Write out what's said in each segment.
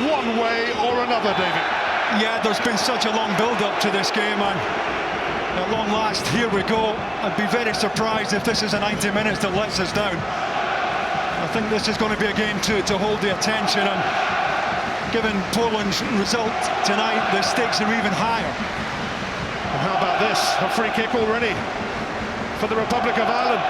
one way or another, David. Yeah, there's been such a long build-up to this game, and at long last, here we go. I'd be very surprised if this is a 90 minutes that lets us down. I think this is going to be a game to hold the attention, and given Poland's result tonight, the stakes are even higher. And how about this? A free kick already for the Republic of Ireland.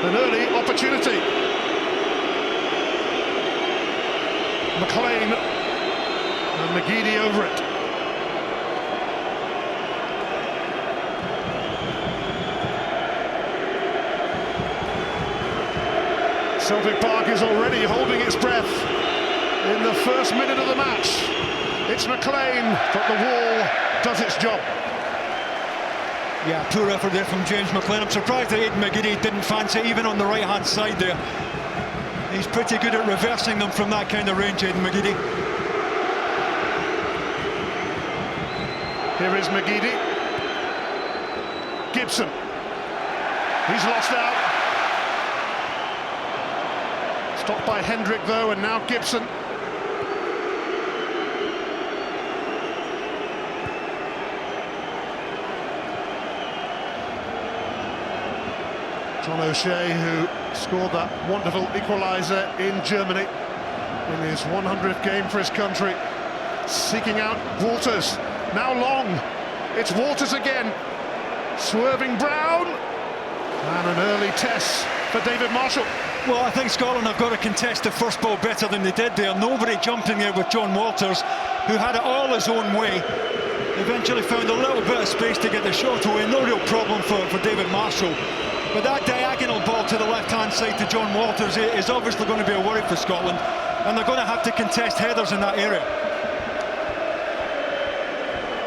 An early opportunity. McLean and McGeady over it. Celtic Park is already holding its breath in the first minute of the match. It's McLean, but the wall does its job. Yeah, poor effort there from James McLean. I'm surprised that Aidan McGeady didn't fancy it, even on the right-hand side there. He's pretty good at reversing them from that kind of range, Aidan McGeady. Here is McGeady. Gibson. He's lost out. Stopped by Hendrick though, and now Gibson. John O'Shea, who scored that wonderful equaliser in Germany in his 100th game for his country, seeking out Walters. Now Long. It's Walters again. Swerving Brown. And an early test for David Marshall. Well, I think Scotland have got to contest the first ball better than they did there. Nobody jumping there with John Walters, who had it all his own way. Eventually found a little bit of space to get the shot away. No real problem for David Marshall. But that diagonal ball to the left-hand side to John Walters is obviously going to be a worry for Scotland, and they're going to have to contest headers in that area.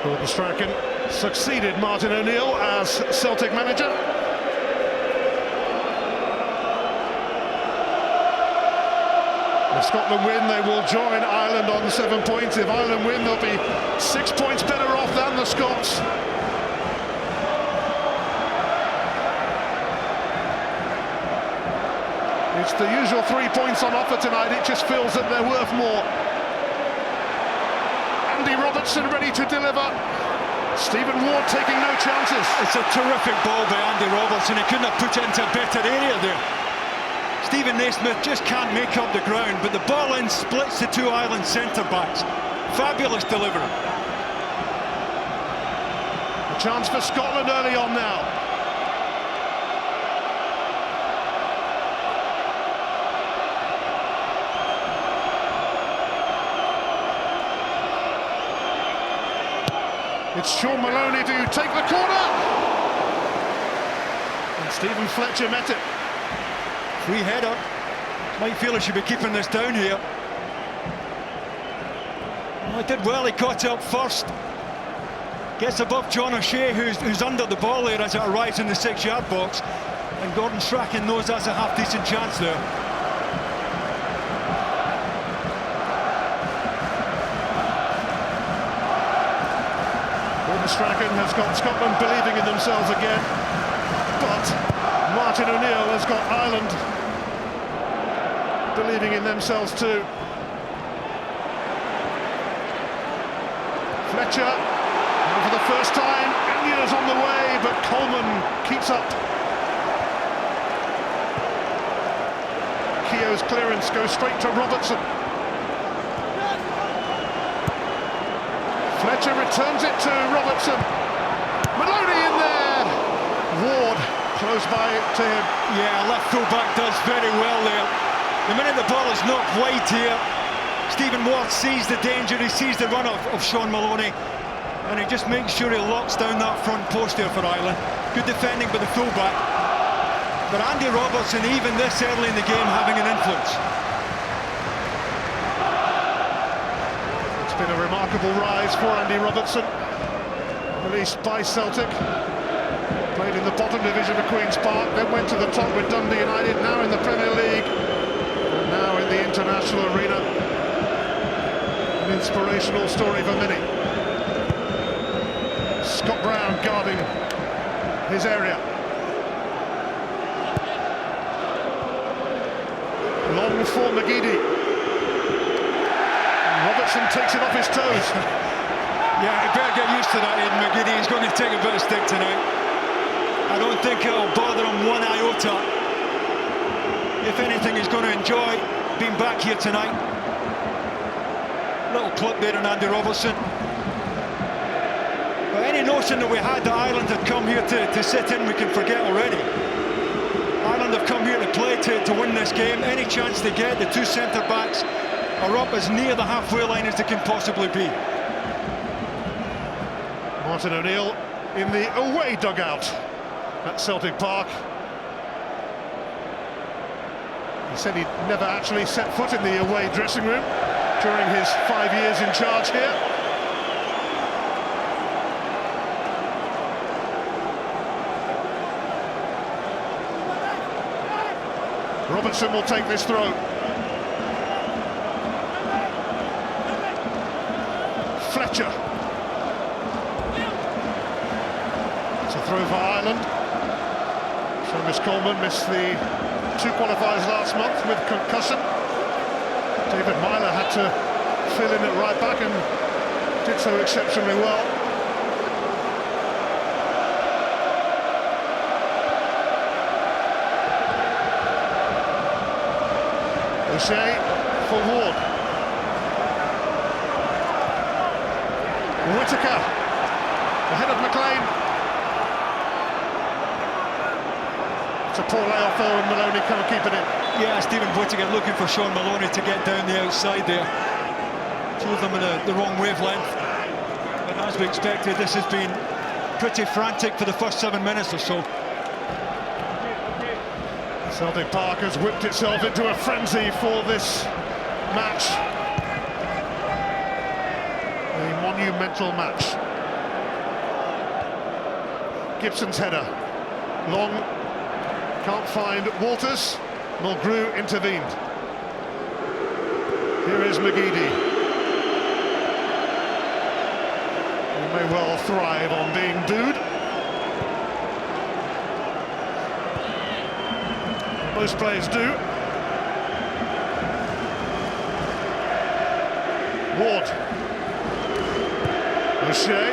Gordon Strachan succeeded Martin O'Neill as Celtic manager. If Scotland win, they will join Ireland on 7 points. If Ireland win, they'll be 6 points better off than the Scots. It's the usual 3 points on offer tonight. It just feels that they're worth more. Andy Robertson ready to deliver. Stephen Ward taking no chances. It's a terrific ball by Andy Robertson. He couldn't have put it into a better area there. Stephen Naismith just can't make up the ground, but the ball in splits the two Ireland centre-backs. Fabulous delivery. A chance for Scotland early on now. It's Sean Maloney to take the corner. And Stephen Fletcher met it. Free header. Might feel he should be keeping this down here. Well, he did well, he caught it up first. Gets above John O'Shea, who's under the ball there as it arrives in the 6-yard box. And Gordon Strachan knows that's a half-decent chance there. Gordon Strachan has got Scotland believing in themselves again. But Martin O'Neill has got Ireland believing in themselves too. Fletcher, and for the first time, Anya's on the way, but Coleman keeps up. Keogh's clearance goes straight to Robertson. Fletcher returns it to Robertson. Maloney in there. Ward close by to him. Yeah, left full-back does very well there. The minute the ball is knocked wide here, Stephen Ward sees the danger, he sees the run of Sean Maloney, and he just makes sure he locks down that front post there for Ireland. Good defending by the full-back. But Andy Robertson, even this early in the game, having an influence. It's been a remarkable rise for Andy Robertson, released by Celtic. Played in the bottom division of Queen's Park, then went to the top with Dundee United, now in the Premier League. Now in the international arena. An inspirational story for many. Scott Brown guarding his area. Long for McGeady. Robertson takes it off his toes. Yeah, you better get used to that, Aidan McGeady. He's going to take a bit of stick tonight. I don't think it'll bother him one iota. If anything, he's going to enjoy being back here tonight. Little clip there on Andy Robertson. But any notion that we had that Ireland had come here to sit in, we can forget already. Ireland have come here to play, to win this game. Any chance they get, the two centre-backs are up as near the halfway line as they can possibly be. Martin O'Neill in the away dugout at Celtic Park. He said he'd never actually set foot in the away dressing room during his 5 years in charge here. Robertson will take this throw. Fletcher. It's a throw for Ireland. Seamus Coleman missed the 2 qualifiers last month with concussion. David Myler had to fill in at right back and did so exceptionally well. O'Shea for Ward. Whittaker ahead of McLean. It's a poor layoff though, and Maloney can't keep it in. Yeah, Stephen Whittaker looking for Sean Maloney to get down the outside there. Two of them in the wrong wavelength. But as we expected, this has been pretty frantic for the first 7 minutes or so. Celtic Park has whipped itself into a frenzy for this match. A monumental match. Gibson's header. Long, can't find Walters. Mulgrew intervened. Here is McGeady. He may well thrive on being booed. Most players do. Ward. O'Shea.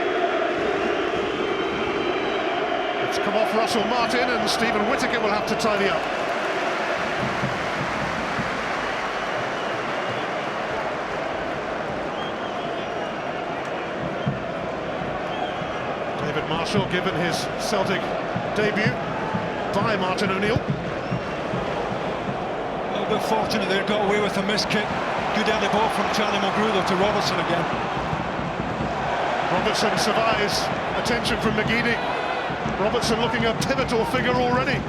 It's come off Russell Martin, and Stephen Whittaker will have to tidy up. David Marshall given his Celtic debut by Martin O'Neill. A bit fortunate they got away with a missed kick. Good early ball from Charlie Mulgrew though to Robertson again. Robertson survives attention from McGeady. Robertson looking a pivotal figure already.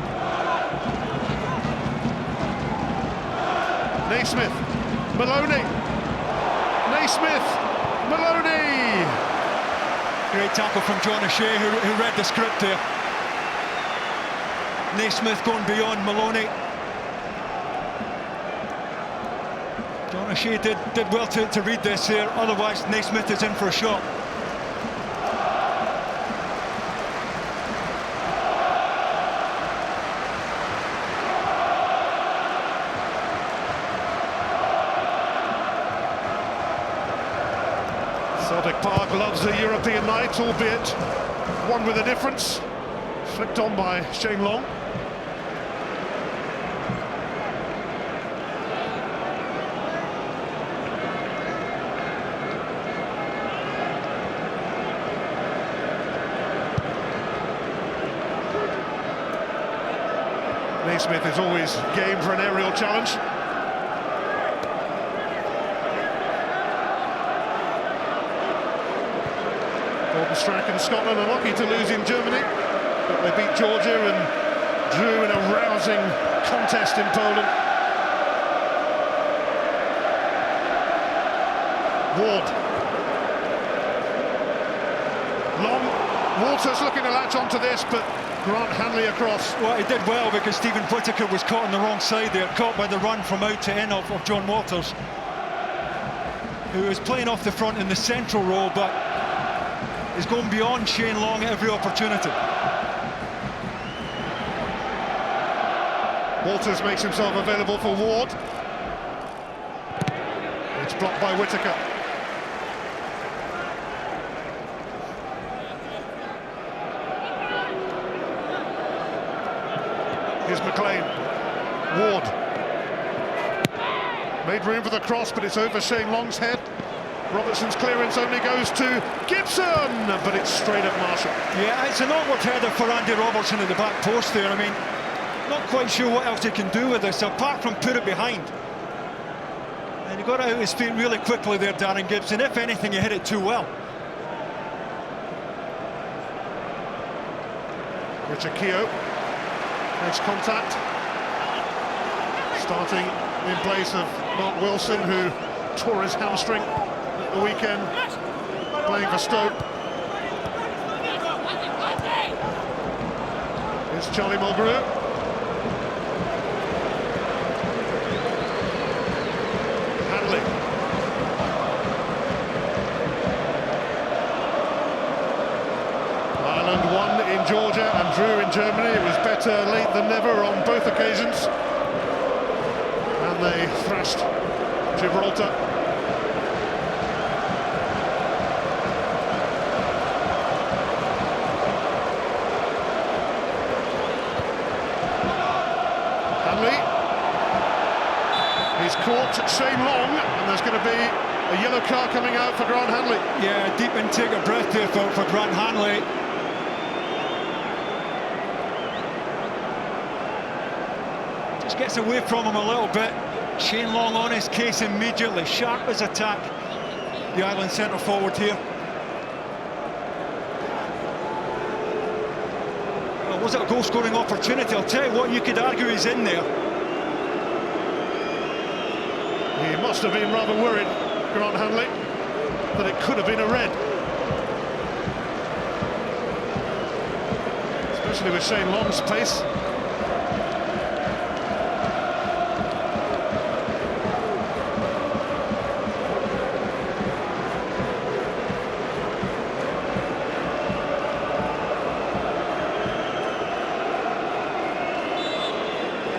Naismith, Maloney. Naismith, Maloney. Great tackle from John O'Shea who read the script there. Naismith going beyond Maloney. John O'Shea did well to read this here, otherwise Naismith is in for a shot. Celtic Park loves a European night, albeit one with a difference. Flicked on by Shane Long. Naismith is always game for an aerial challenge. Gordon Strachan, Scotland, unlucky to lose in Germany, but they beat Georgia and drew in a rousing contest in Poland. Ward. Long. Walters looking to latch onto this, but Grant Hanley across. Well, he did well because Stephen Whittaker was caught on the wrong side there, caught by the run from out to in of John Walters, who is playing off the front in the central row, but is going beyond Shane Long at every opportunity. Walters makes himself available for Ward. It's blocked by Whittaker. Here's McLean. Ward. Made room for the cross, but it's over Shane Long's head. Robertson's clearance only goes to Gibson, but it's straight at Marshall. Yeah, it's an awkward header for Andy Robertson at the back post there. I mean, not quite sure what else he can do with this, apart from put it behind. And he got out of his feet really quickly there, Darren Gibson. If anything, he hit it too well. Richard Keogh makes contact. Starting in place of Mark Wilson, who tore his hamstring at the weekend, playing for Stoke. Here's Charlie Mulgrew. Hanley. Ireland won in Georgia and drew in Germany. It was better late than never on both occasions. And they thrashed Gibraltar. Hanley. He's caught Shane Long, and there's going to be a yellow card coming out for Grant Hanley. Yeah, deep intake of breath there for Grant Hanley. Just gets away from him a little bit. Shane Long on his case immediately, sharp as attack. The Ireland centre forward here. Well, was it a goal-scoring opportunity? I'll tell you what, you could argue he's in there. He must have been rather worried, Grant Hanley, that it could have been a red. Especially with Shane Long's pace.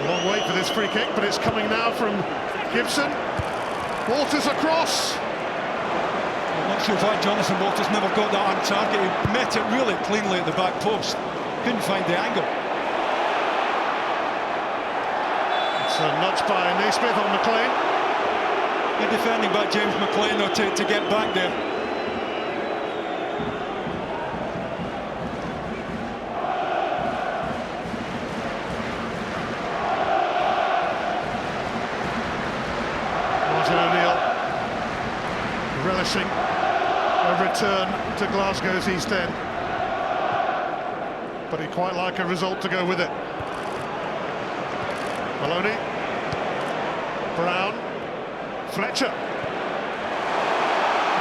Long wait for this free kick, but it's coming now from Gibson. Walters across. I'm not sure why Jonathan Walters never got that on target. He met it really cleanly at the back post. Couldn't find the angle. It's a nudge by Naismith on McLean. Good defending by James McLean though to get back there. Relishing a return to Glasgow's East End, but he'd quite like a result to go with it. Maloney, Brown, Fletcher,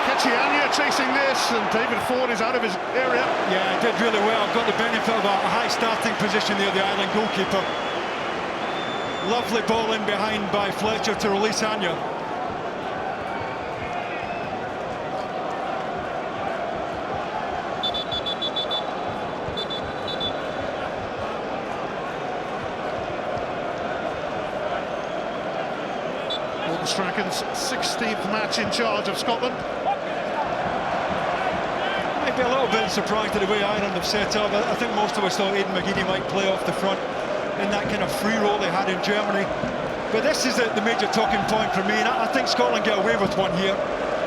Kechianya chasing this, and David Ford is out of his area. Yeah, he did really well. Got the benefit of a high starting position there, the Ireland goalkeeper. Lovely ball in behind by Fletcher to release Anya. Strachan's 16th match in charge of Scotland. Maybe a little bit surprised at the way Ireland have set up. I think most of us thought Aidan McGeady might play off the front in that kind of free role they had in Germany. But this is the major talking point for me, and I think Scotland get away with one here.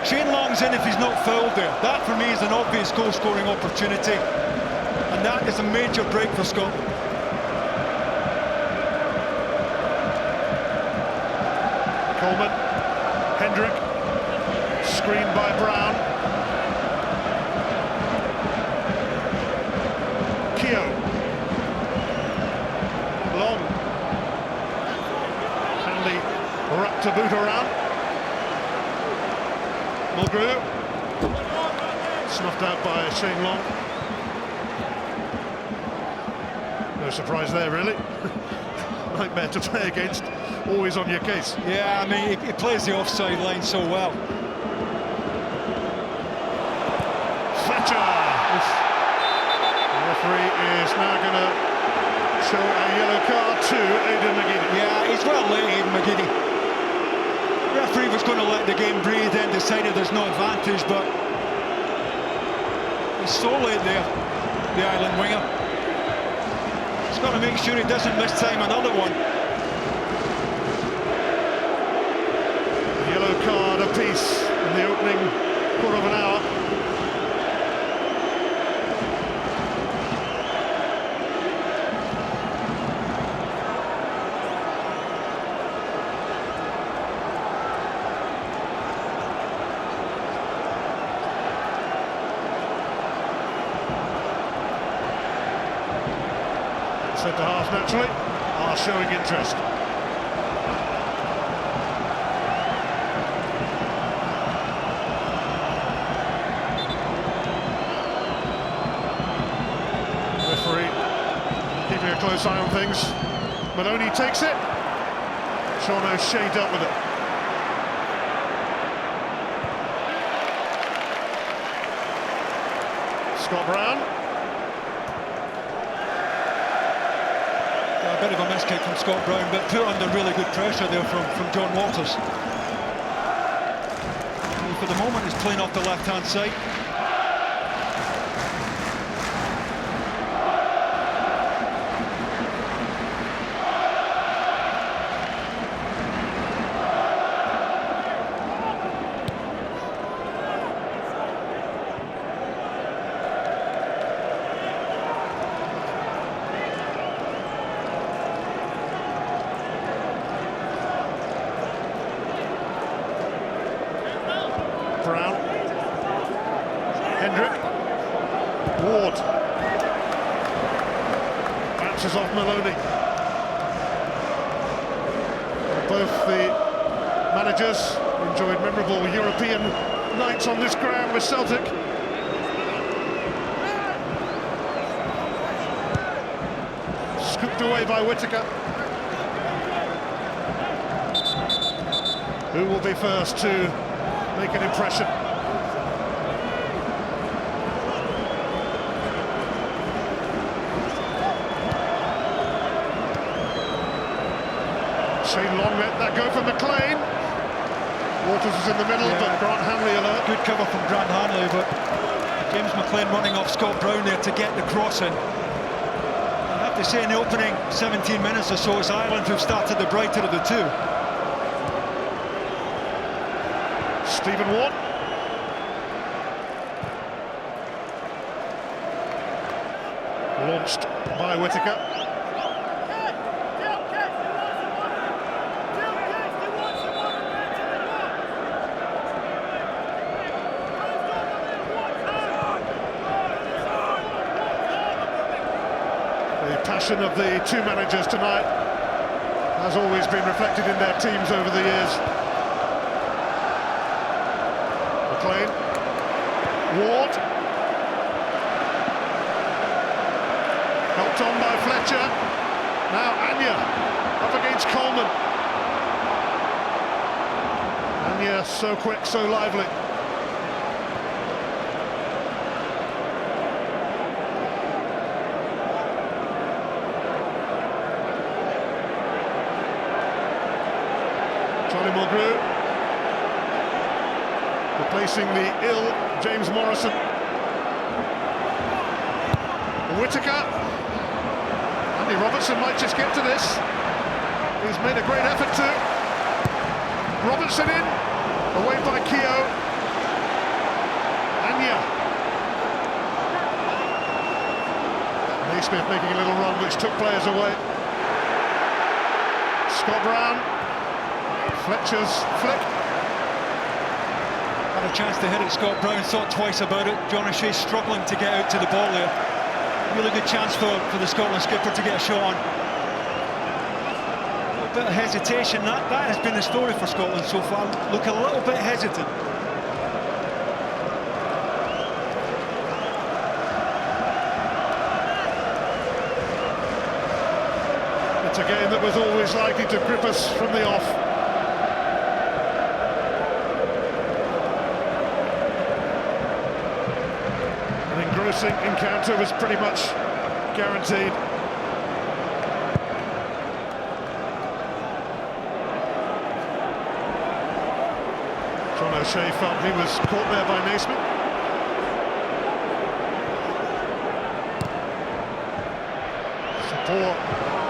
Shane Long's in if he's not fouled there. That for me is an obvious goal-scoring opportunity, and that is a major break for Scotland. Coleman, Hendrick, screened by Brown. Keogh. Long. Hanley wrapped to boot around. Mulgrew. Snuffed out by Shane Long. No surprise there, really. Nightmare to play against. Always on your case. Yeah, I mean, he plays the offside line so well. Fletcher! The referee is now going to show a yellow card to Aidan McGeady. Yeah, he's well late, Aidan McGeady. The referee was going to let the game breathe, then decided there's no advantage, but he's so late there, the Ireland winger. He's got to make sure he doesn't miss time another one. A yellow card apiece in the opening quarter of an hour. Centre half naturally are showing interest. Referee keeping a close eye on things. Maloney takes it. Sean O'Shea dealt with it. Scott Brown. A bit of a miskick from Scott Brown, but put under really good pressure there from John Walters. And for the moment, he's playing off the left-hand side. Brown, Hendrick, Ward, bounces off Maloney. Both the managers enjoyed memorable European nights on this ground with Celtic. Scooped away by Whittaker. Who will be first to make an impression? Shane Long let that go for McLean. Walters is in the middle, but Grant Hanley alert. Good cover from Grant Hanley, but James McLean running off Scott Brown there to get the cross in. I have to say, in the opening 17 minutes or so, it's Ireland who've started the brighter of the two. Stephen Ward. Launched by Whittaker. The passion of the two managers tonight has always been reflected in their teams over the years. McLean, Ward, helped on by Fletcher. Now Anya up against Coleman. Anya so quick, so lively. Charlie Mulgrew replacing the ill James Morrison. Whittaker. Andy Robertson might just get to this. He's made a great effort to. Robertson in, away by Keogh. Anya. Naismith making a little run which took players away. Scott Brown. Fletcher's flick. Had a chance to hit it. Scott Brown thought twice about it. John O'Shea struggling to get out to the ball there. Really good chance for the Scotland skipper to get a shot on. A little bit of hesitation. That has been the story for Scotland so far. Look a little bit hesitant. It's a game that was always likely to grip us from the off. An engrossing encounter was pretty much guaranteed. O'Shea felt he was caught there by Naismith. It's a poor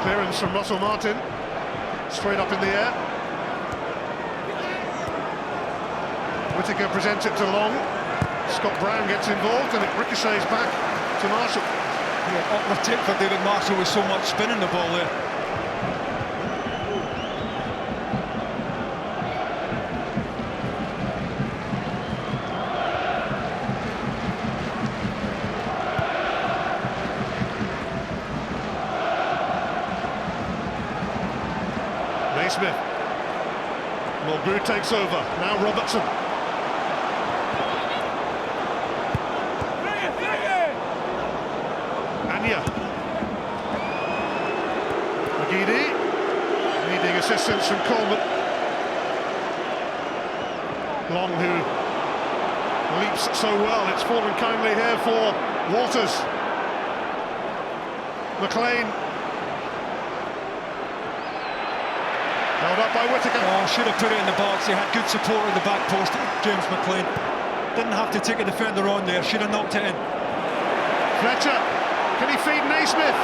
clearance from Russell Martin. Straight up in the air. Whittaker presents it to Long. Scott Brown gets involved and it ricochets back to Marshall. Yeah, awkward tip for David Marshall with so much spin in the ball there. Naismith. Mulgrew takes over. Now Robertson. Anya. McGeady. Needing assistance from Coleman. Long, who leaps so well. It's fallen kindly here for Walters. McLean. Held up by Whittaker. Oh, should have put it in the box. He had good support at the back post, James McLean. Didn't have to take a defender on there. Should have knocked it in. Fletcher, can he feed Naismith?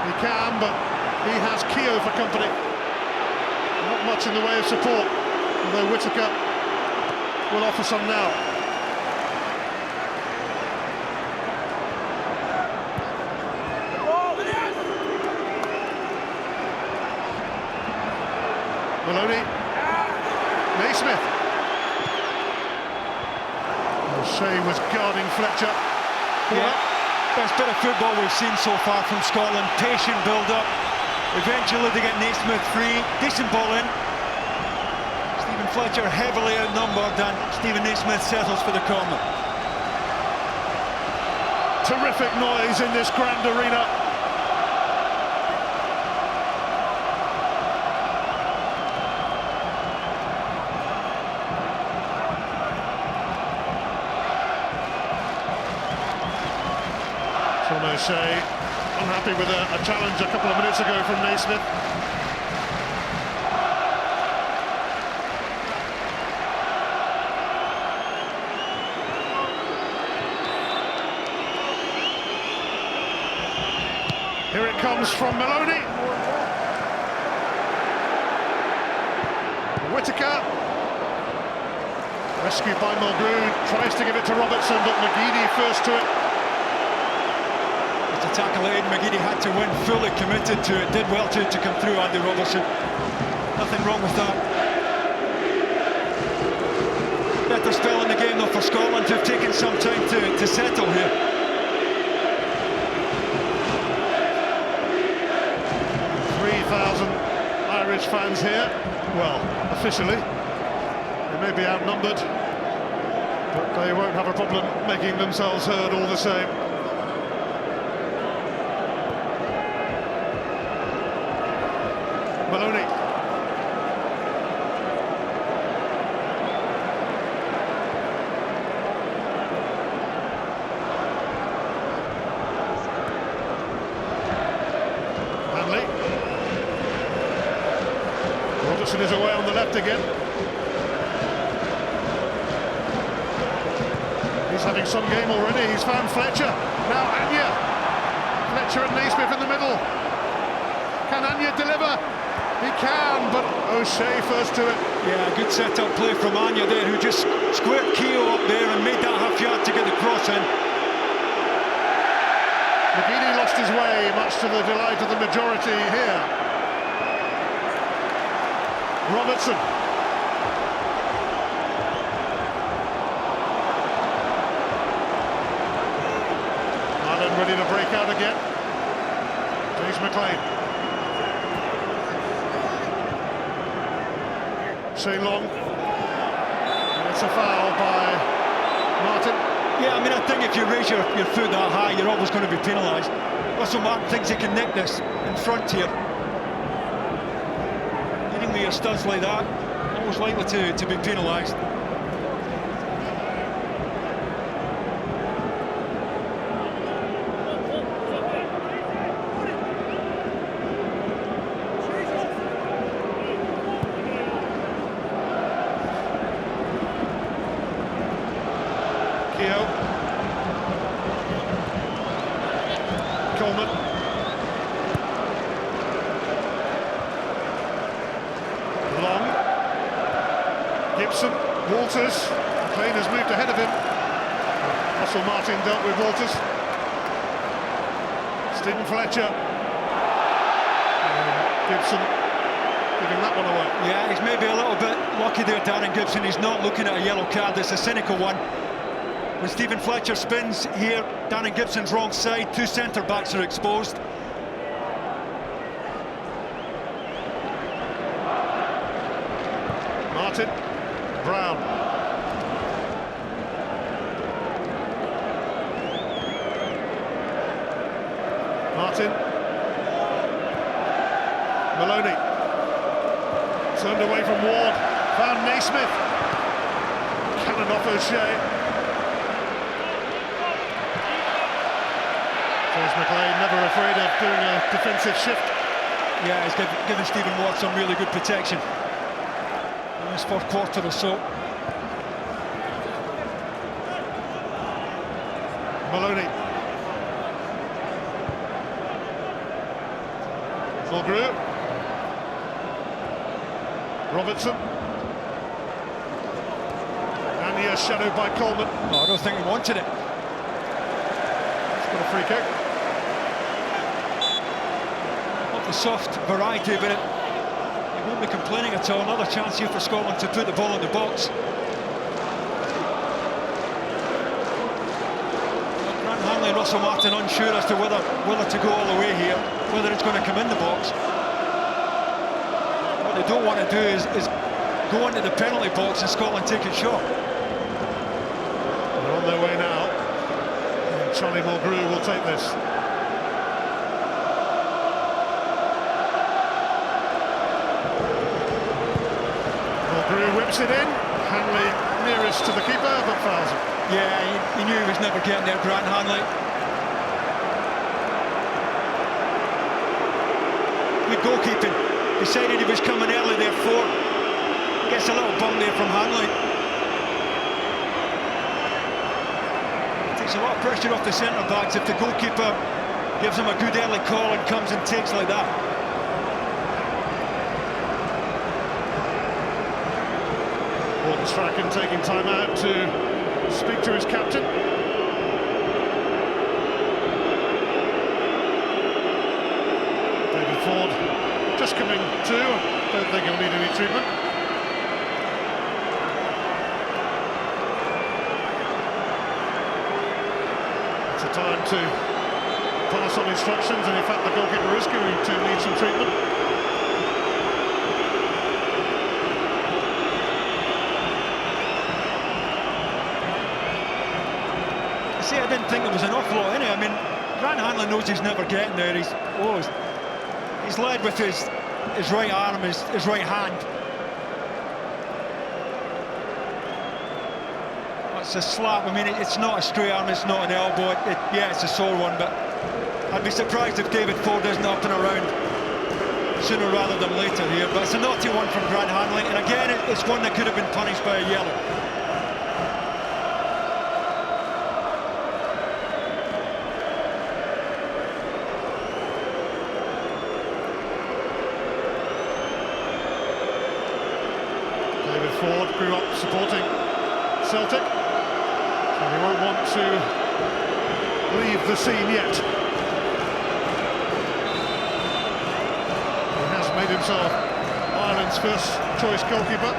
He can, but he has Keogh for company. Not much in the way of support, although Whittaker will offer some now. Maloney, Naismith. O'Shea was guarding Fletcher. Yeah, best bit of football we've seen so far from Scotland. Patient build-up. Eventually they get Naismith free. Decent ball in. Stephen Fletcher heavily outnumbered and Stephen Naismith settles for the corner. Terrific noise in this grand arena. O'Shea unhappy with a challenge a couple of minutes ago from Naismith. Here it comes from Maloney. Whittaker. Rescued by Mulgrew, tries to give it to Robertson, but McGeady first to it. To tackle it in, McGeady had to win, fully committed to it, did well to come through Andy Robertson. Nothing wrong with that. Better spell in the game though for Scotland, to have taken some time to settle here. Irish fans here. Well, officially they may be outnumbered, but they won't have a problem making themselves heard all the same. Maloney. Hanley. Robertson is away on the left again. He's having some game already. He's found Fletcher. Now Anya. Fletcher and Naismith in the middle. Can Anya deliver? He can, but O'Shea first to it. Yeah, good set-up play from Anya there, who just squared Keogh up there and made that half yard to get the cross in. McGeady lost his way, much to the delight of the majority here. Robertson. Ireland ready to break out again. James McLean. Long, and it's a foul by Martin. Yeah, I mean, I think if you raise your foot that high, you're always going to be penalised. Russell Martin thinks he can nick this in front here. Hitting with your studs like that, always likely to be penalised. Gibson, Walters, McLean has moved ahead of him. Russell Martin dealt with Walters. Stephen Fletcher. Gibson giving that one away. Yeah, he's maybe a little bit lucky there, Darren Gibson. He's not looking at a yellow card. It's a cynical one. When Stephen Fletcher spins here, Darren Gibson's wrong side. Two centre-backs are exposed. Martin, Brown. Martin. Maloney. Turned away from Ward. Found Naismith. Cannon off O'Shea. There's McLean, never afraid of doing a defensive shift. Yeah, he's given Stephen Ward some really good protection in this first quarter or so. Maloney. Mulgrew. Robertson. And he is shadowed by Coleman. No, I don't think he wanted it. He's got a free kick. Not the soft variety, but he won't be complaining at all. Another chance here for Scotland to put the ball in the box. Grant Hanley and Russell Martin unsure as to whether to go all the way here, whether it's going to come in the box. What they don't want to do is go into the penalty box and Scotland take a shot. They're on their way now. And Charlie Mulgrew will take this. Mulgrew whips it in. Hanley nearest to the keeper, but fouls him. Yeah, he knew he was never getting there, Grant Hanley. Good goalkeeping. Decided he was coming early, therefore gets a little bump there from Hanley. Takes a lot of pressure off the centre-backs if the goalkeeper gives him a good early call and comes and takes like that. Gordon Strachan taking time out to speak to his captain. David Ford just coming to. Don't think he'll need any treatment. It's a time to pass on instructions, and in fact the goalkeeper is going to need some treatment. See, I didn't think there was an awful lot in it. I mean, Grant Hanley knows he's never getting there. He's led with his right arm, his right hand. That's a slap. I mean, it's not a straight arm, it's not an elbow. Yeah, it's a sore one, but I'd be surprised if David Ford isn't up and around sooner rather than later here. But it's a naughty one from Grant Hanley, and again, it's one that could have been punished by a yellow. Ford grew up supporting Celtic, so he won't want to leave the scene yet. He has made himself Ireland's first choice goalkeeper.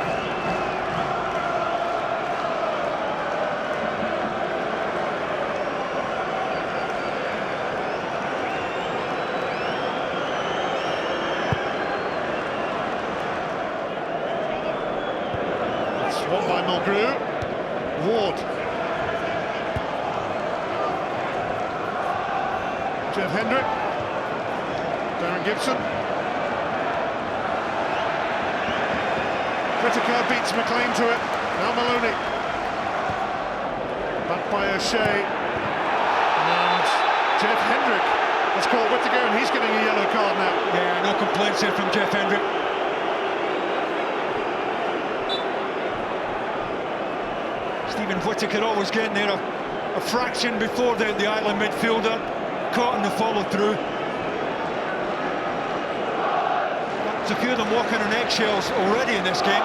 One by Mulgrew. Ward. Jeff Hendrick. Darren Gibson. Whittaker beats McLean to it. Now Maloney. Back by O'Shea. And Jeff Hendrick has caught Whittaker, and he's getting a yellow card now. Yeah, no complaints here from Jeff Hendrick. Stephen Whittaker always getting there a fraction before the Ireland midfielder, caught in the follow-through. There's a few of them walking on eggshells already in this game.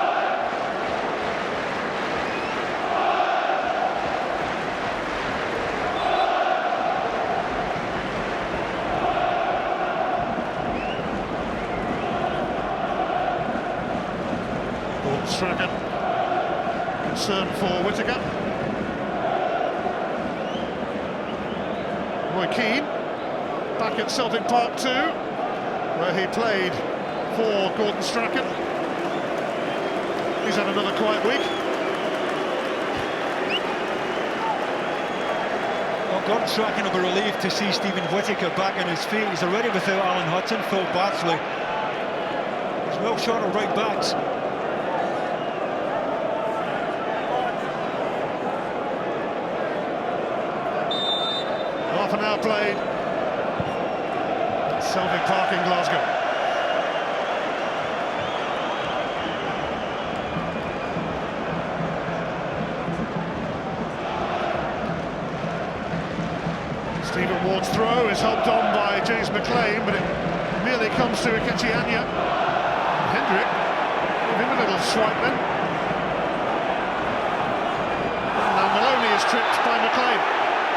Strachan. Concern for Whittaker. Roy Keane, back at Celtic Park too, where he played for Gordon Strachan. He's had another quiet week. Well, Gordon Strachan will be relieved to see Stephen Whittaker back on his feet. He's already without Alan Hudson, Phil Batsley. He's well short of right backs. Half an hour played at Celtic Park in Glasgow. Stephen Ward's throw is helped on by James McLean, but it merely comes to Ikechi Anya. Hendrick, give him a little swipe then. And now Maloney is tripped by McLean.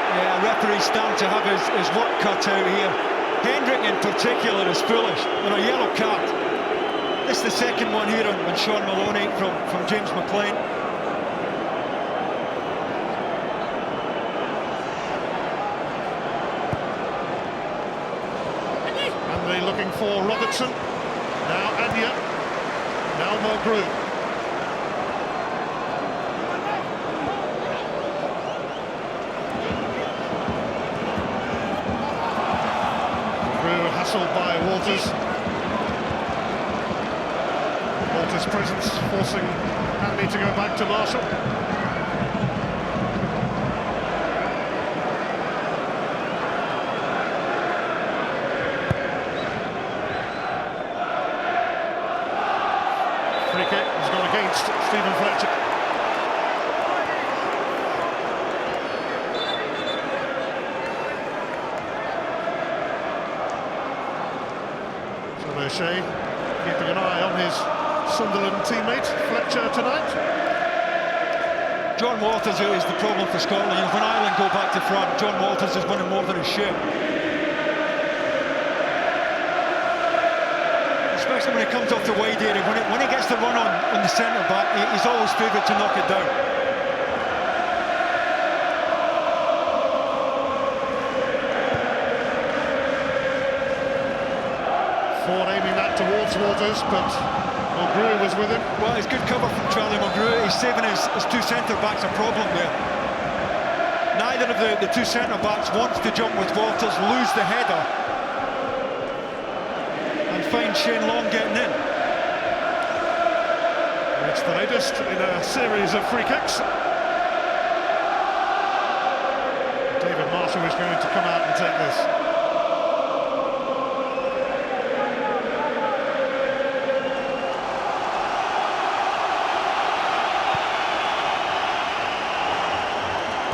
Yeah, referee's starting to have his work cut out here. Hendrick in particular is foolish on a yellow card. This is the second one here on Sean Maloney from James McLean. And they're looking for Robertson. Now Anya. Now Mulgrew. Hassled by Walters. Walters' presence forcing Andy to go back to Marshall. Free kick has gone against Stephen Fletcher. O'Shea keeping an eye on his Sunderland teammate Fletcher tonight. John Walters is the problem for Scotland. You know, when Ireland go back to front, John Walters is winning more than his share. Especially when he comes off the wide area. When he gets the run on the centre back, he's always favoured to knock it down. Ford aiming that towards Walters, but Mulgrew was with him. Well, it's good cover from Charlie Mulgrew. He's saving his two centre-backs a problem there. Neither of the two centre-backs wants to jump with Walters, lose the header, and find Shane Long getting in. It's the latest in a series of free kicks. David Marshall is going to come out and take this.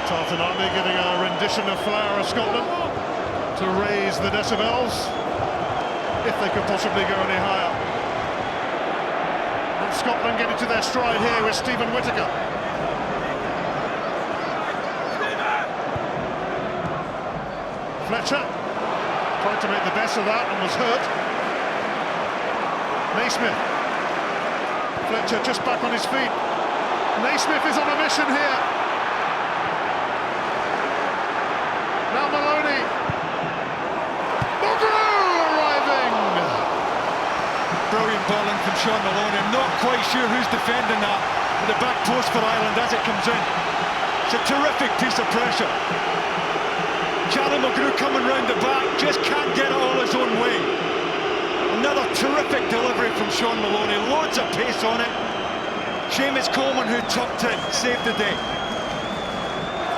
Tartanami giving a rendition of Flower of Scotland to raise the decibels, if they could possibly go any higher. And Scotland getting to their stride here with Stephen Whittaker. Fletcher tried to make the best of that and was hurt. Naismith. Fletcher just back on his feet. Naismith is on a mission here. Now Maloney. Mulgrew arriving. Brilliant bowling from Sean Maloney. I'm not quite sure who's defending that at the back post for Ireland as it comes in. It's a terrific piece of pressure. Charlie Mulgrew coming round the back, just can't get it all his own way. Another terrific delivery from Sean Maloney. Loads of pace on it. Seamus Coleman, who tucked in, saved the day.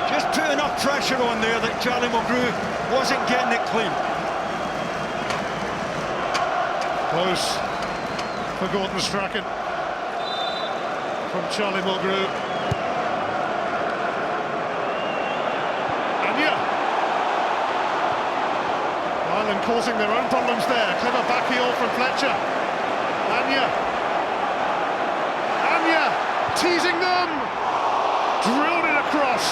Just put enough pressure on there that Charlie Mulgrew wasn't getting it clean. Close for Gordon Strachan from Charlie Mulgrew. Anya. Ireland causing their own problems there. Clever back heel from Fletcher. Anya. Teasing them. Drilled it across.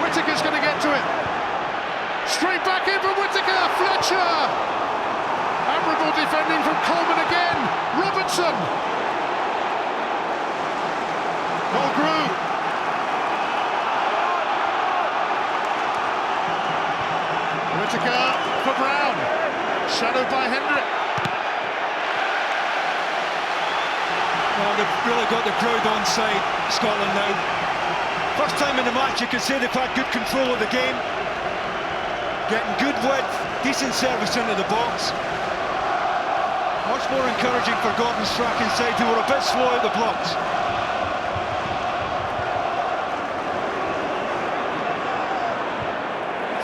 Whittaker's going to get to it. Straight back in from Whittaker. Fletcher. Admirable defending from Coleman again. Robertson. Mulgrew. Whittaker for Brown. Shadowed by Hendrick. Well, they've really got the crowd on side, Scotland now. First time in the match you can say they've had good control of the game. Getting good width, decent service into the box. Much more encouraging for Gordon Strachan's side, who were a bit slow at the blocks.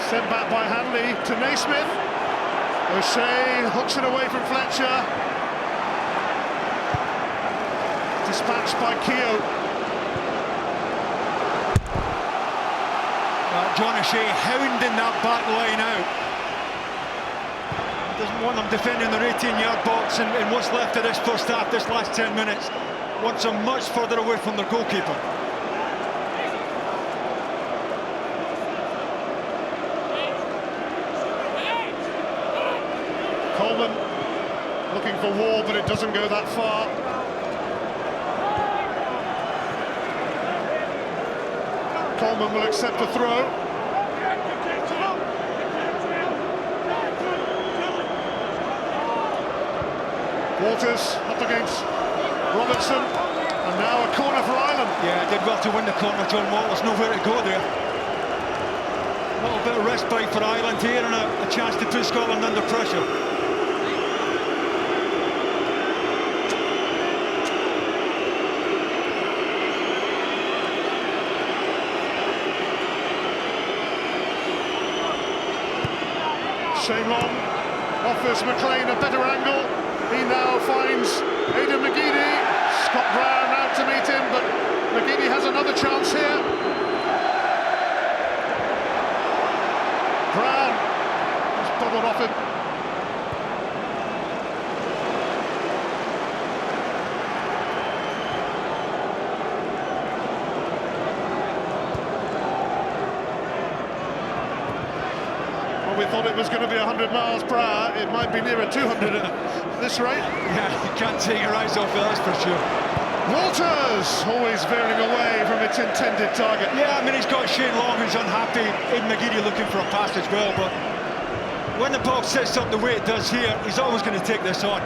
Sent back by Hanley to Naismith. O'Shea hooks it away from Fletcher. Dispatched by Keogh. Well, John O'Shea hounding that back line out. Doesn't want them defending their 18-yard box in what's left of this first half, this last 10 minutes. Wants them much further away from their goalkeeper. Coleman looking for war, but it doesn't go that far. Coleman will accept a throw. Walters up against Robertson, and now a corner for Ireland. Yeah, did well to win the corner, John Walters, nowhere to go there. A little bit of respite for Ireland here and a chance to put Scotland under pressure. Shane Long offers McLean a better angle. He now finds Aidan McGeady. Scott Brown out to meet him, but McGeady has another chance here. Brown has bubbled off him. We thought it was going to be 100 miles per hour. It might be nearer 200 at this rate. Yeah, you can't take your eyes off it, that's for sure. Walters always veering away from its intended target. Yeah, I mean, he's got Shane Long who's unhappy. Aidan McGeady looking for a pass as well, but when the ball sits up the way it does here, he's always going to take this on.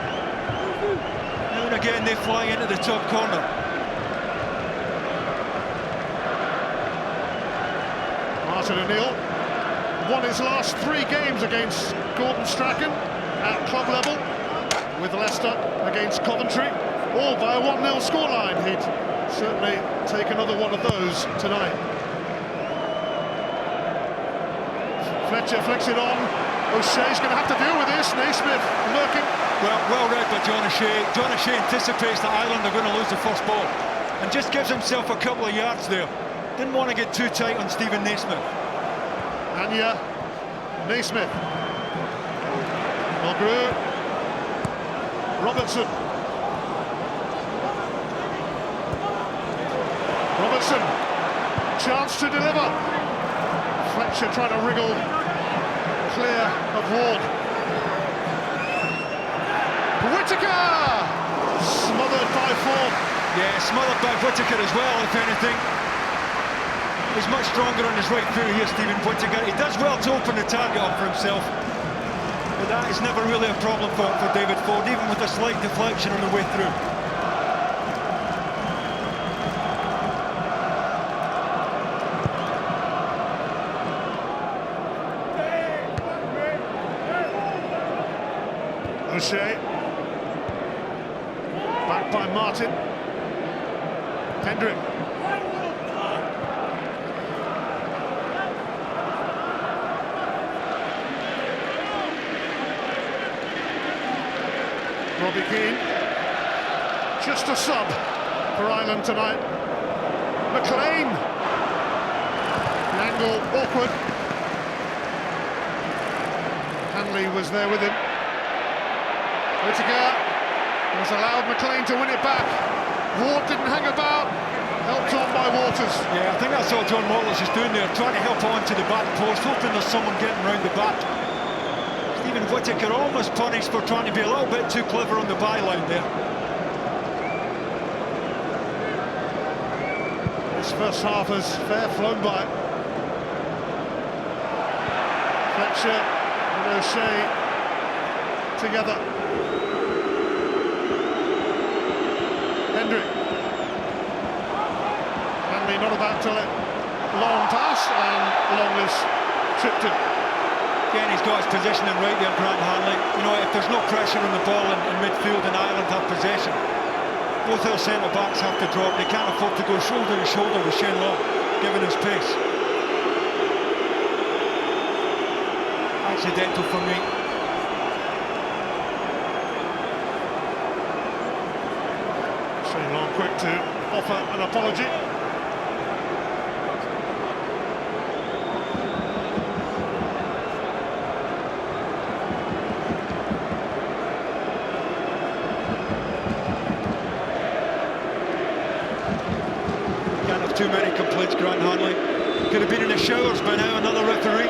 Now and again, they fly into the top corner. Martin O'Neill won his last 3 games against Gordon Strachan at club level, with Leicester against Coventry, all by a 1-0 scoreline. He'd certainly take another one of those tonight. Fletcher flicks it on. O'Shea's going to have to deal with this. Naismith lurking. Well read by John O'Shea. John O'Shea anticipates that Ireland are going to lose the first ball and just gives himself a couple of yards there. Didn't want to get too tight on Stephen Naismith. Anya, Naismith, Mulgrew, Robertson, chance to deliver. Fletcher trying to wriggle clear of Ward. Whittaker, smothered by Ford. Yeah, smothered by Whittaker as well, if anything. He's much stronger on his right foot here, Stephen Whittaker. He does well to open the target up for himself, but that is never really a problem for David Ford, even with a slight deflection on the way through. O'Shea, back by Martin. Hendrick. Robbie Keane, just a sub for Ireland tonight. McLean, the angle awkward. Hanley was there with him. Whittaker has allowed McLean to win it back. Ward didn't hang about, helped on by Walters. Yeah, I think that's all John Walters is doing there, trying to help on to the back post, hoping there's someone getting round the back. Stephen Whittaker almost punished for trying to be a little bit too clever on the byline there. This first half has fair flown by. Fletcher and O'Shea together. Hendrick. Hanley not about to let long pass, and Long has tripped him. Again, he's got his positioning right there, Grant Hanley. You know, if there's no pressure on the ball in midfield and Ireland have possession, both our centre-backs have to drop. They can't afford to go shoulder to shoulder with Shane Long, given his pace. Accidental for me. Shane Long quick to offer an apology. Too many complaints, Grant Hanley. Could have been in the showers by now, another referee.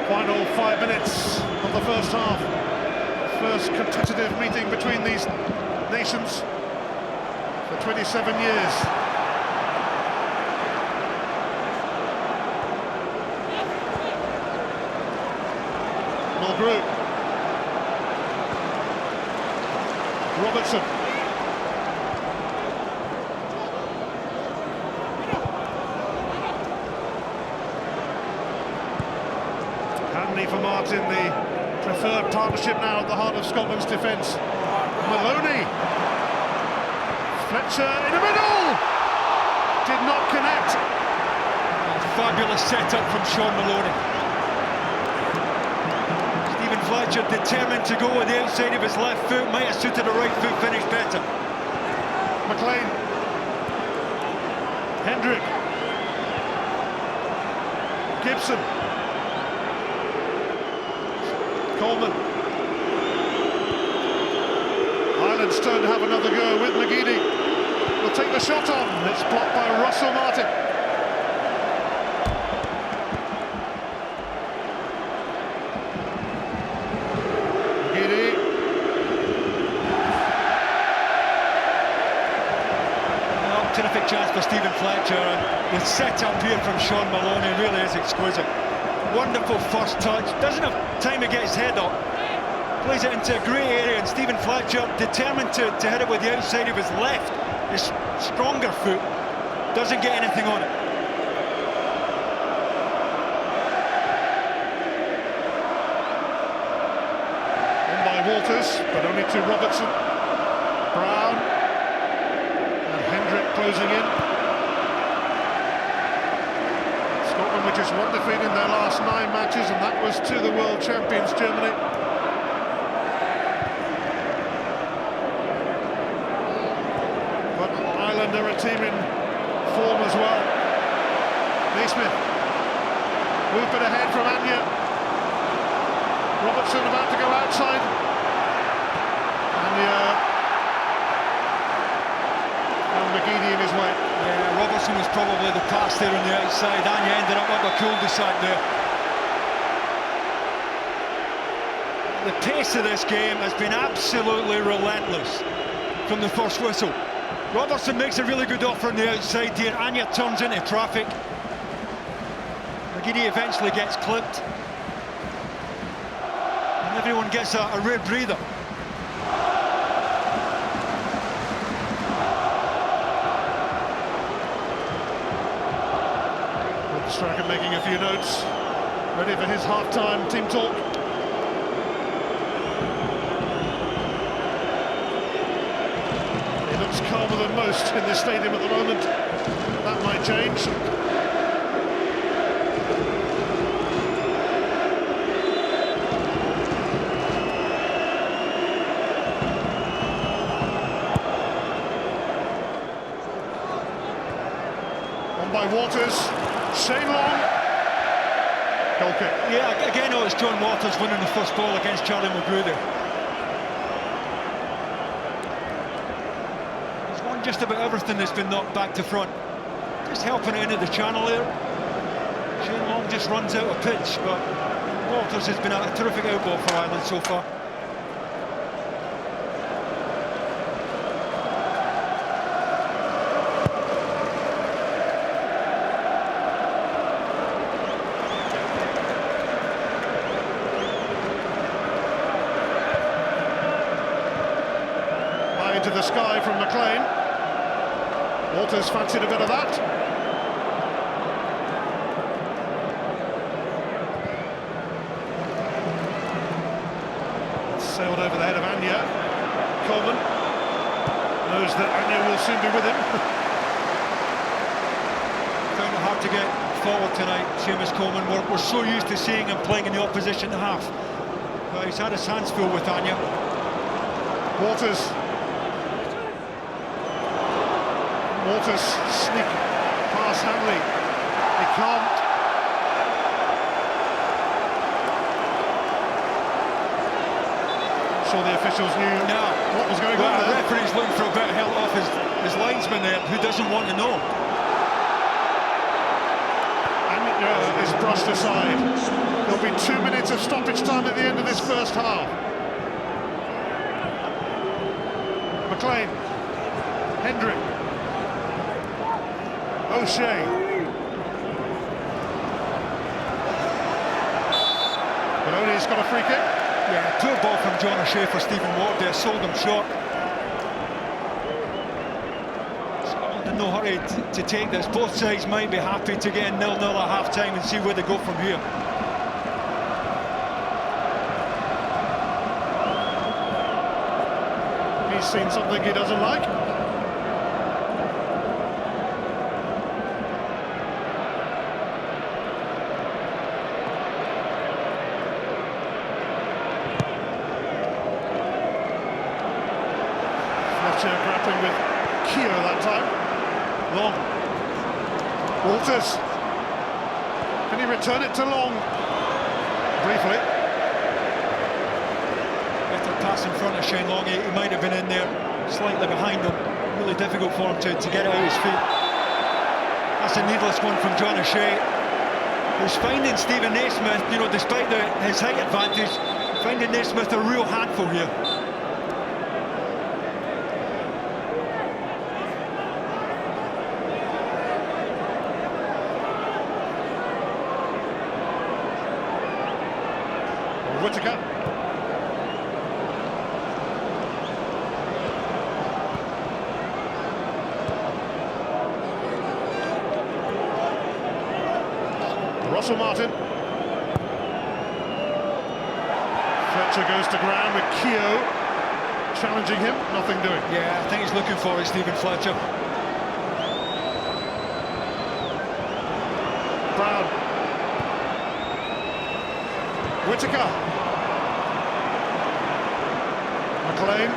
Final 5 minutes of the first half. First competitive meeting between these nations for 27 years. Mulgrew. Robertson. For Martin, the preferred partnership now at the heart of Scotland's defence. Maloney. Fletcher in the middle! Did not connect. Fabulous setup from Sean Maloney. Stephen Fletcher determined to go with the outside of his left foot, might have suited a right foot finish better. McLean. Hendrick. Gibson. Coleman. Ireland's turn to have another go with McGeady. Will take the shot on. It's blocked by Russell Martin. McGeady. Oh, terrific chance for Stephen Fletcher, and the set-up here from Sean Maloney really is exquisite. Wonderful first touch, doesn't have time to get his head up, plays it into a great area, and Stephen Fletcher, determined to hit it with the outside of his left, his stronger foot, doesn't get anything on it. On by Walters, but only to Robertson. Brown. And Hendrick closing in. Scotland, which is one defeat in their last 9 matches, and that was to the world champions, Germany. But Ireland are a team in form as well. Naismith. Moved it ahead from Anya. Robertson about to go outside. And McGeady in his way. Yeah, Robertson was probably the pass there on the outside, and you ended up with a cul-de-sac there. The pace of this game has been absolutely relentless from the first whistle. Robertson makes a really good offer on the outside here. Anya turns into traffic. McGeady eventually gets clipped. And everyone gets a rare breather. Striker making a few notes, ready for his half-time team talk. He looks calmer than most in this stadium at the moment. That might change. On by Walters. Shane Long. Goal kick. Yeah, again, it's John Walters winning the first ball against Charlie Mulgrew there. He's won just about everything that's been knocked back to front. Just helping it into the channel there. Shane Long just runs out of pitch, but Walters has been a terrific outball for Ireland so far. into the sky from McLean. Walters fancied a bit of that. Sailed over the head of Anya. Coleman knows that Anya will soon be with him. Found it hard to get forward tonight, Seamus Coleman. We're so used to seeing him playing in the opposition half. But he's had his hands full with Anya. Walters sneak past Hanley. He can't. Sure the officials knew what was going on there. The referee's looking for a bit of help off his linesman there, who doesn't want to know. And is brushed aside. There'll be 2 minutes of stoppage time at the end of this first half. McLean, Hendrick, O'Shea. Maloney's got a free kick. Yeah, poor ball from John O'Shea for Stephen Ward there, sold him short. Scotland in no hurry to take this. Both sides might be happy to get in 0-0 at half-time and see where they go from here. He's seen something he doesn't like. Grappling with Keogh that time. Long. Walters. Can he return it to Long? Briefly. Better pass in front of Shane Long. He might have been in there slightly behind him. Really difficult for him to get out of his feet. That's a needless one from John O'Shea, who's finding Stephen Naismith, you know, despite his height advantage, finding Naismith a real handful here. Whittaker. Russell Martin. Fletcher goes to ground with Keogh challenging him, nothing doing. Yeah, I think he's looking for it, Stephen Fletcher. Brown. Whittaker. McLean.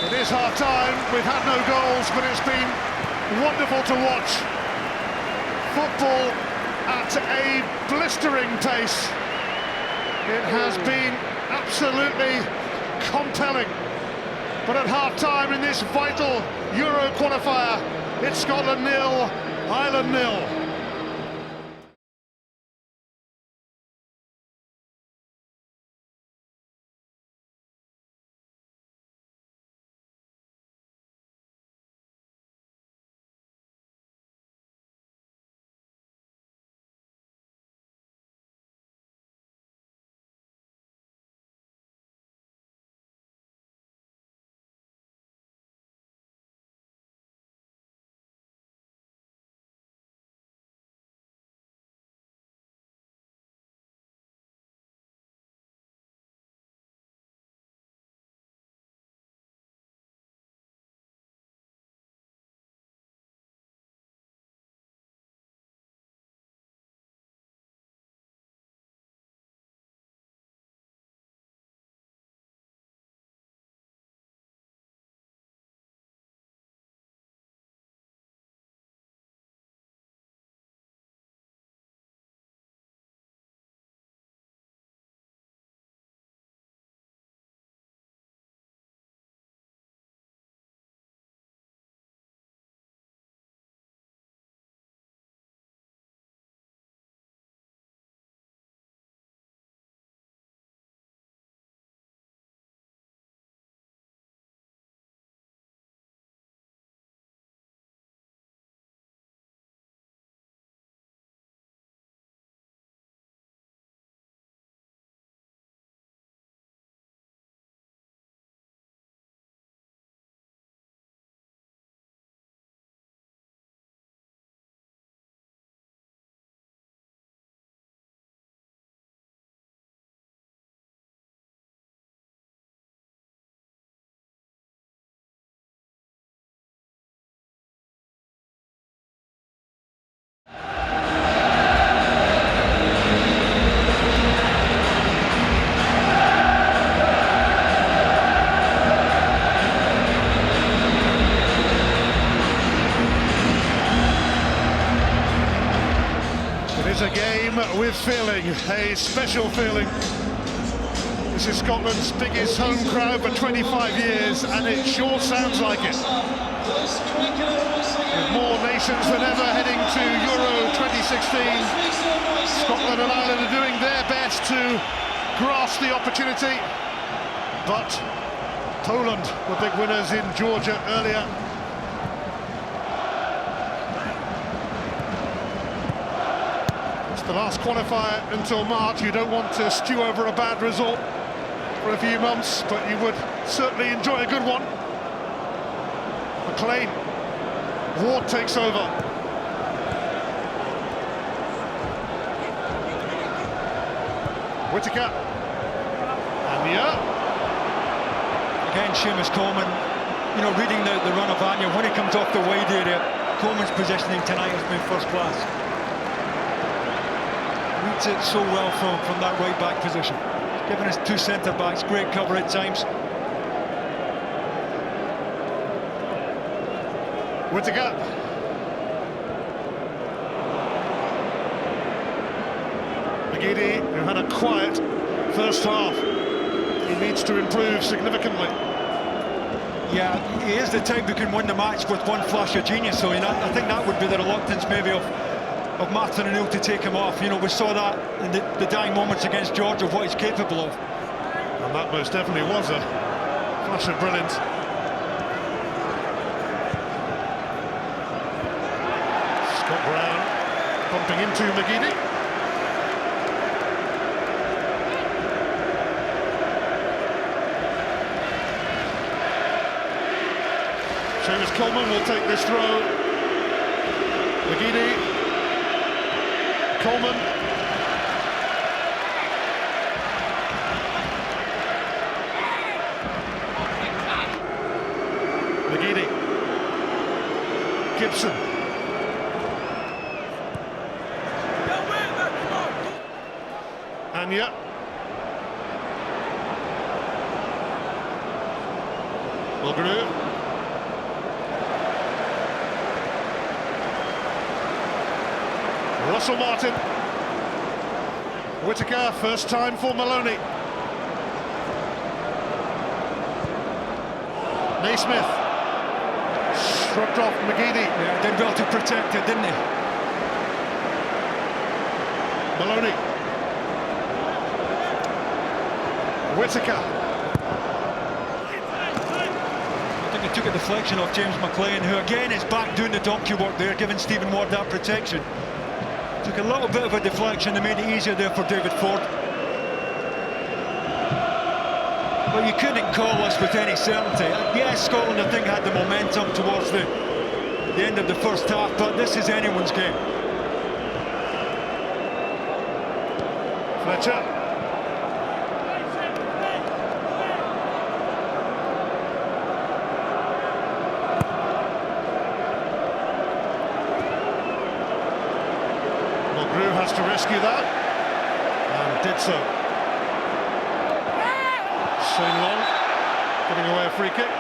It is half-time. We've had no goals, but it's been wonderful to watch. Football at a blistering pace. It has been absolutely compelling. But at half-time in this vital Euro qualifier, it's Scotland 0, Ireland 0. is a game with feeling, a special feeling. This is Scotland's biggest home crowd for 25 years, and it sure sounds like it. With more nations than ever heading to Euro 2016, Scotland and Ireland are doing their best to grasp the opportunity, but Poland were big winners in Georgia earlier. It's the last qualifier until March. You don't want to stew over a bad result for a few months, but you would certainly enjoy a good one. McLean, Ward takes over. Whittaker, Anya. Again, Seamus Coleman, you know, reading the run of Anya, when he comes off the wide area, Coleman's positioning tonight has been first class. Reads it so well from that right back position. Giving us two centre backs, great cover at times. Whittaker. McGeady, who had a quiet first half, he needs to improve significantly. Yeah, he is the type who can win the match with one flash of genius, so I think that would be the reluctance maybe of Martin O'Neill to take him off. You know, we saw that in the dying moments against Georgia of what he's capable of. And that most definitely was a flash of brilliance. Scott Brown bumping into McGeady. Seamus Coleman will take this throw. McGeady, Coleman. McGeady, Gibson. Anya. Mulgrew. Russell Martin. Whittaker, first time for Maloney. Naismith. Shrugged off McGeady. Yeah, did well to protect it, didn't he? Maloney. Whittaker. I think he took a deflection off James McLean, who again is back doing the donkey work there, giving Stephen Ward that protection. Took a little bit of a deflection that made it easier there for David Ford. But you couldn't call us with any certainty. Yes, Scotland, I think, had the momentum towards the end of the first half, but this is anyone's game. Fletcher. Mulgrew has to rescue that, and did so. Shane Long giving away a free kick.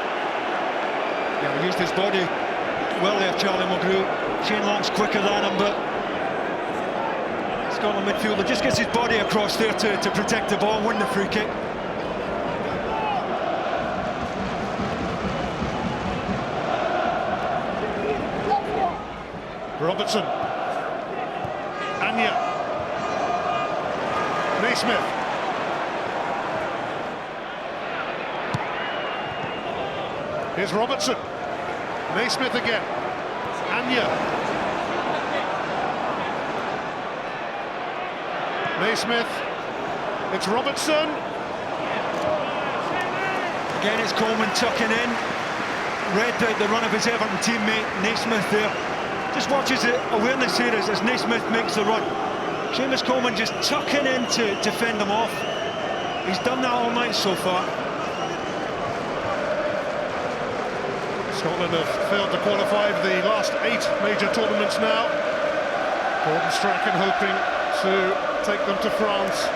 Yeah, he used his body well there, Charlie Mulgrew. Shane Long's quicker than him, but Scotland midfielder just gets his body across there to protect the ball, win the free kick. Robertson. Anya. Naismith. Here's Robertson. Naismith again. Anya. Naismith. It's Robertson. Again, it's Coleman tucking in. Read the run of his Everton teammate Naismith there. Just watch his awareness here as Naismith makes the run. Seamus Coleman just tucking in to fend him off. He's done that all night so far. Scotland have failed to qualify for the last 8 major tournaments now. Gordon Strachan hoping to take them to France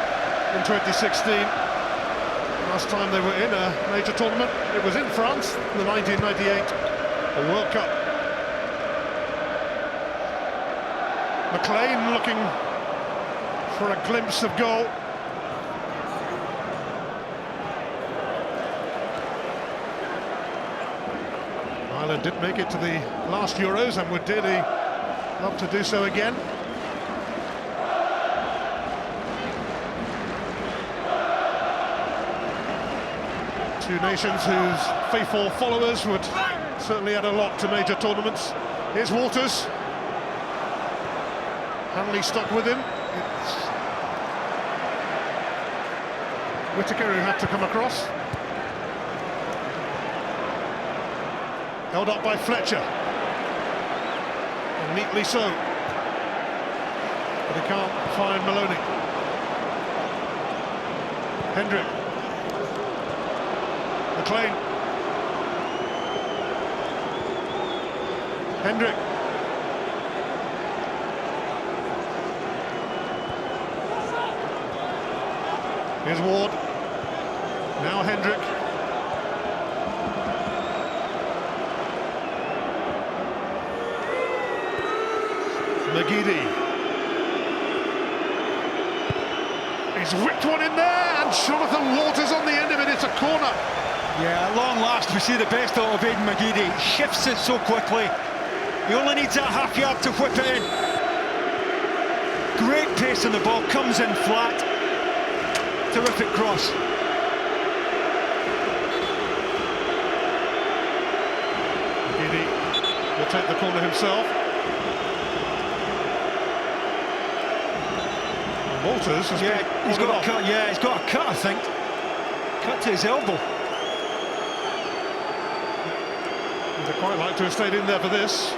in 2016. Last time they were in a major tournament, it was in France in the 1998 World Cup. McLean looking for a glimpse of goal. Ireland did make it to the last Euros and would dearly love to do so again. Two nations whose faithful followers would certainly add a lot to major tournaments. Here's Walters. Hanley stuck with him. It's Whittaker who had to come across. Held up by Fletcher. And neatly so. But he can't find Maloney. Hendrick. McLean. Hendrick. Here's Ward. Now Hendrick. McGeady. He's whipped one in there, and Jonathan Walters on the end of it. It's a corner. Yeah, at long last we see the best out of Aidan McGeady. Shifts it so quickly. He only needs that half yard to whip it in. Great pace on the ball, comes in flat. Terrific cross. McGeady will take the corner himself. Walters has he's got a cut. Yeah, he's got a cut, I think. Cut to his elbow. They'd quite like to have stayed in there for this,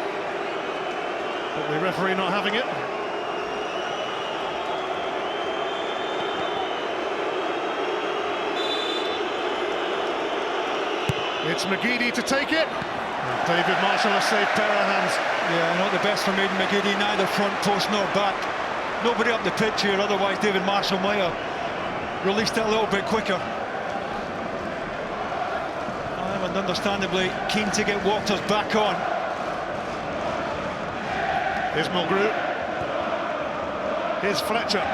but the referee not having it. It's McGeady to take it. And David Marshall, a safe pair of hands. Yeah, not the best from Aidan McGeady, neither front post nor back. Nobody up the pitch here, otherwise David Marshall might have released it a little bit quicker. And understandably keen to get Walters back on. Here's Mulgrew. Here's Fletcher.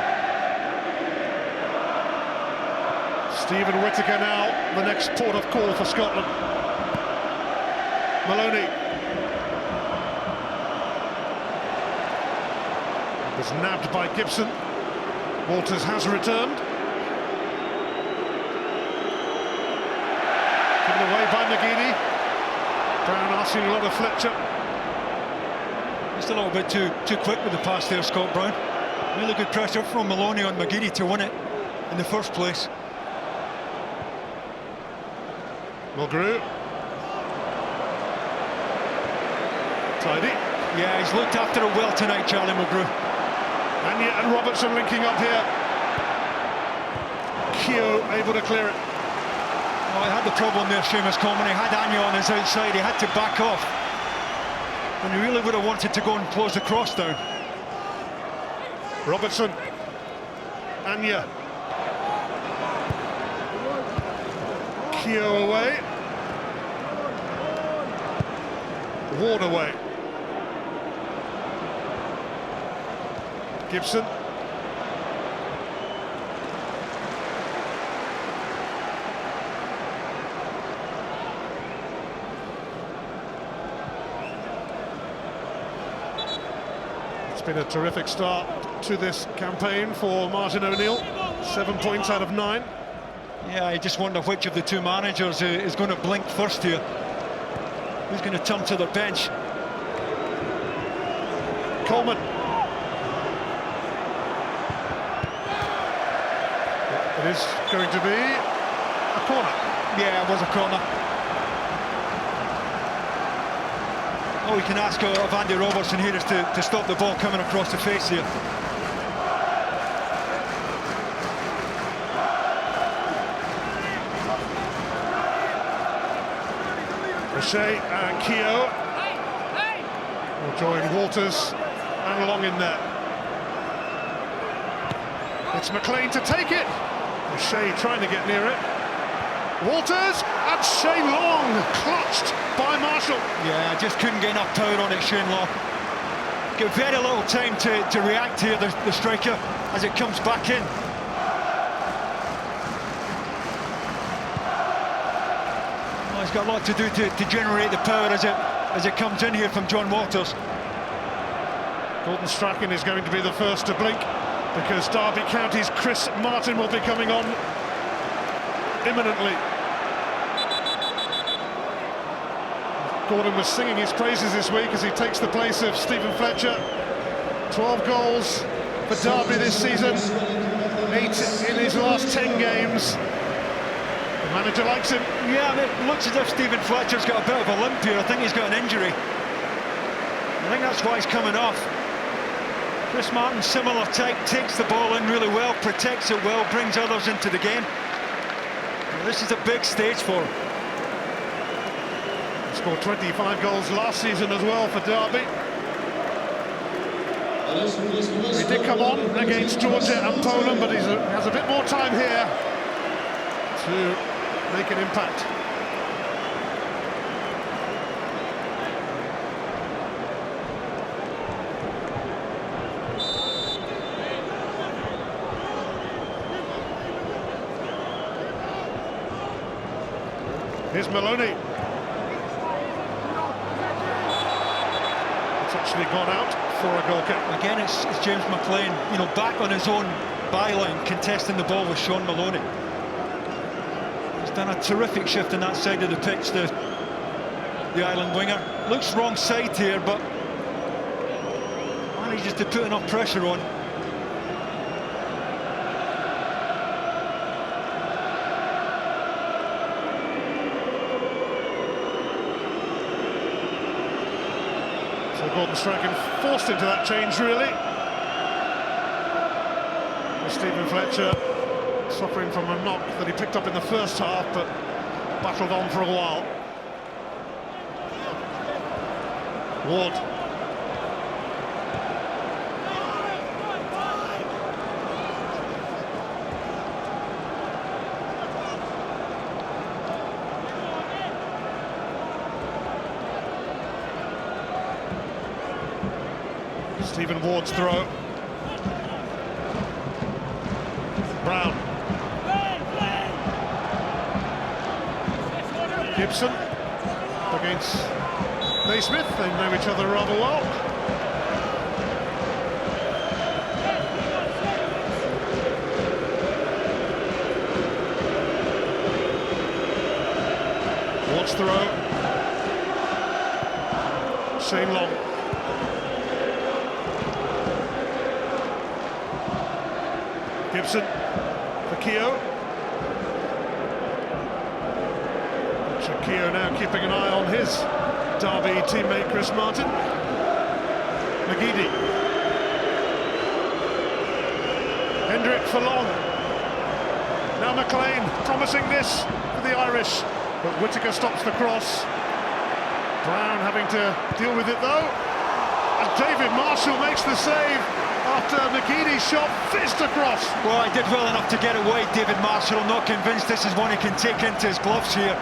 Stephen Whittaker now, the next port of call for Scotland. Maloney. Was nabbed by Gibson. Walters has returned. Given away by McGeady. Brown asking a lot of Fletcher. Just a little bit too quick with the pass there, Scott Brown. Really good pressure from Maloney on McGeady to win it in the first place. Mulgrew. Tidy. Yeah, he's looked after it well tonight, Charlie Mulgrew. And Robertson linking up here. Keogh able to clear it. Oh, he had the problem there, Seamus Coleman. He had Anya on his outside. He had to back off. And he really would have wanted to go and close the cross down. Robertson. Anya. Keogh away. Ward away. Gibson. It's been a terrific start to this campaign for Martin O'Neill. 7 points out of 9. Yeah, I just wonder which of the two managers is going to blink first here. Who's going to turn to their bench? Coleman. It is going to be a corner. Yeah, it was a corner. All we can ask of Andy Robertson here is to stop the ball coming across the face here. O'Shea and Keogh will join Walters and Long in there. It's McLean to take it. O'Shea trying to get near it. Walters and Shane Long clutched by Marshall. Yeah, just couldn't get enough power on it, Shane Long. Get very little time to react here, the striker, as it comes back in. Well, he's got a lot to do to generate the power as it comes in here from John Walters. Gordon Strachan is going to be the first to blink, because Derby County's Chris Martin will be coming on imminently. Gordon was singing his praises this week as he takes the place of Stephen Fletcher. 12 goals for Derby this season, 8 in his last 10 games. The manager likes him. Yeah, I mean, it looks as if Stephen Fletcher's got a bit of a limp here. I think he's got an injury. I think that's why he's coming off. Chris Martin, similar type, takes the ball in really well, protects it well, brings others into the game. Well, this is a big stage for him. He scored 25 goals last season as well for Derby. He did come on against Georgia and Poland, but he has a bit more time here to make an impact. Here's Maloney. It's actually gone out for a goal kick. Again, it's James McLean, you know, back on his own byline, contesting the ball with Sean Maloney. He's done a terrific shift in that side of the pitch, the Ireland winger. Looks wrong side here, but manages to put enough pressure on. So Gordon Strachan forced into that change, really. Stephen Fletcher suffering from a knock that he picked up in the first half, but battled on for a while. Ward. Stephen Ward's throw. Brown. Gibson against Naismith. They know each other rather well. Ward's throw. Shane Long. Gibson for Keogh. Keogh now keeping an eye on his Derby teammate Chris Martin. McGeady. Hendrick for Long. Now McLean promising this for the Irish, but Whittaker stops the cross. Brown having to deal with it though, and David Marshall makes the save after McGeady's shot fizzed across. Well, he did well enough to get away, David Marshall. I'm not convinced this is one he can take into his gloves here.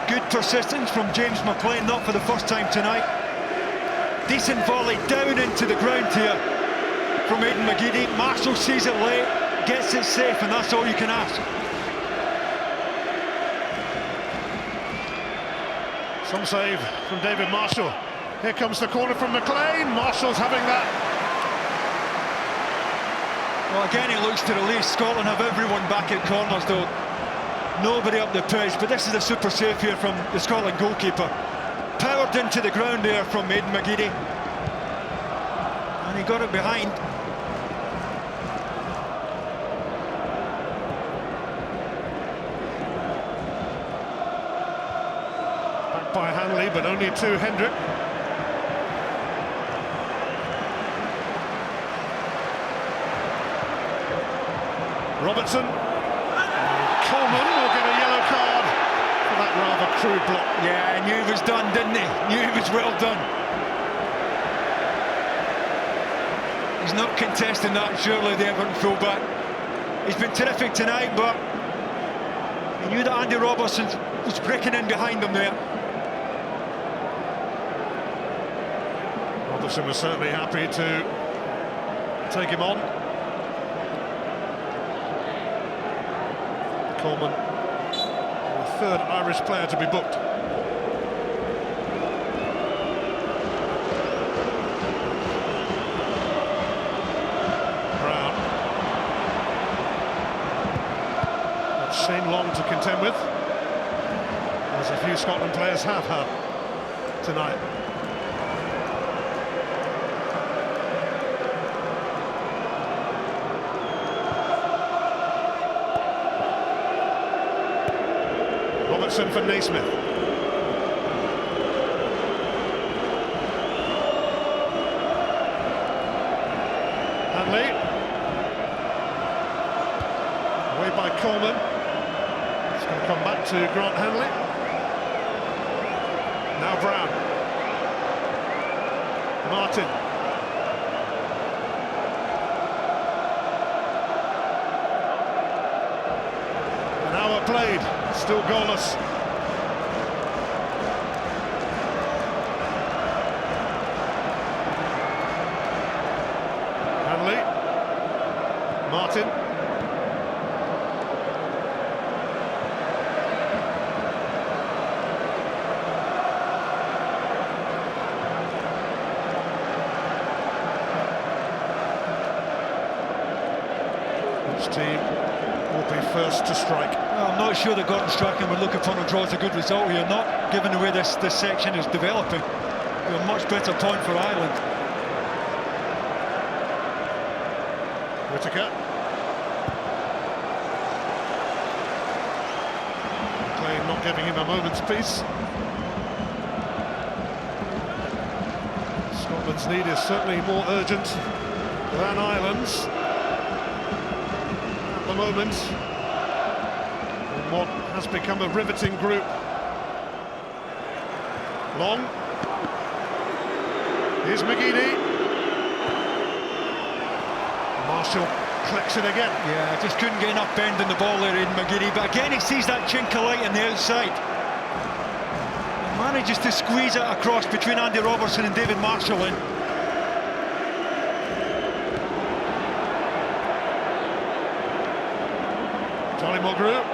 Good persistence from James McLean, not for the first time tonight. Decent volley down into the ground here from Aidan McGeady. Marshall sees it late, gets it safe, and that's all you can ask. Some save from David Marshall. Here comes the corner from McLean. Marshall's having that. Well, again, it looks to release. Scotland have everyone back at corners, though. Nobody up the pitch, but this is a super save here from the Scotland goalkeeper. Powered into the ground there from Aidan McGeady. And he got it behind. Back by Hanley, but only to Hendrick. Robertson. Coleman will get a yellow card for that rather crude block. Yeah, he knew it was done, didn't he? Knew it was well done. He's not contesting that, surely, the Everton fullback. He's been terrific tonight, but he knew that Andy Robertson was breaking in behind him there. Well, the Robertson was certainly happy to take him on. Coleman, the third Irish player to be booked. Brown. That's Shane Long to contend with, as a few Scotland players have had tonight. Robertson for Naismith. Hanley. Away by Coleman. It's going to come back to Grant Hanley. Now Brown. Martin. An hour played. Still goalless. Hanley. Martin. Which team will be first to strike? I'm not sure that Gordon Strachan would look upon a draw as a good result here, not given the way this section is developing. A much better point for Ireland. Whittaker. McLean not giving him a moment's peace. Scotland's need is certainly more urgent than Ireland's at the moment, in what has become a riveting group. Long. Here's McGeady. Marshall clicks it again. Yeah, just couldn't get enough bend in the ball there in McGeady, but again he sees that chink of light on the outside. And manages to squeeze it across between Andy Robertson and David Marshall in. Charlie Mulgrew.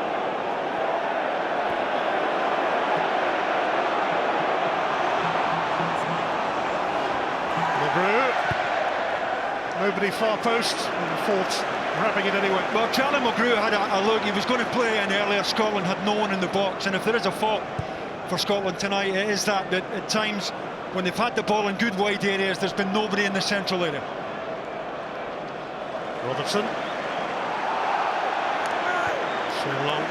Nobody far post, and Fort grabbing it anyway. Well, Charlie Mulgrew had a look. He was going to play in earlier. Scotland had no one in the box, and if there is a fault for Scotland tonight, it is that at times when they've had the ball in good wide areas, there's been nobody in the central area. Robertson. So long.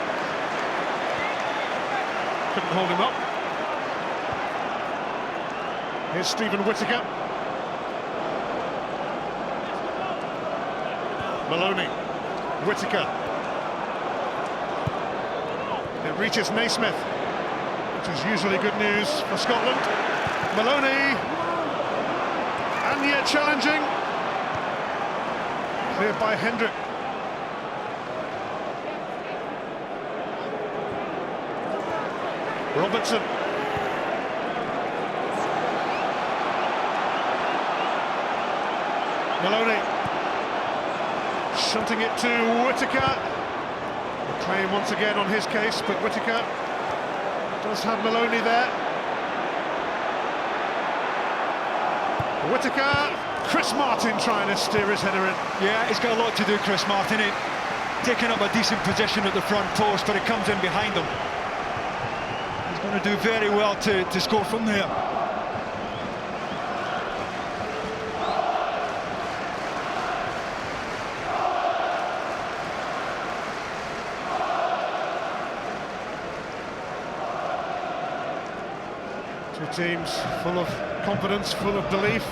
Couldn't hold him up. Here's Stephen Whittaker. Maloney. Whittaker. It reaches Naismith, which is usually good news for Scotland. Maloney. And yet challenging. Cleared by Hendrick. Robertson. Maloney. Shunting it to Whittaker. McLean once again on his case, but Whittaker does have Maloney there. Whittaker. Chris Martin trying to steer his header in. Yeah, he's got a lot to do, Chris Martin. Taking up a decent position at the front post, but it comes in behind him. He's going to do very well to score from there. Two teams full of confidence, full of belief.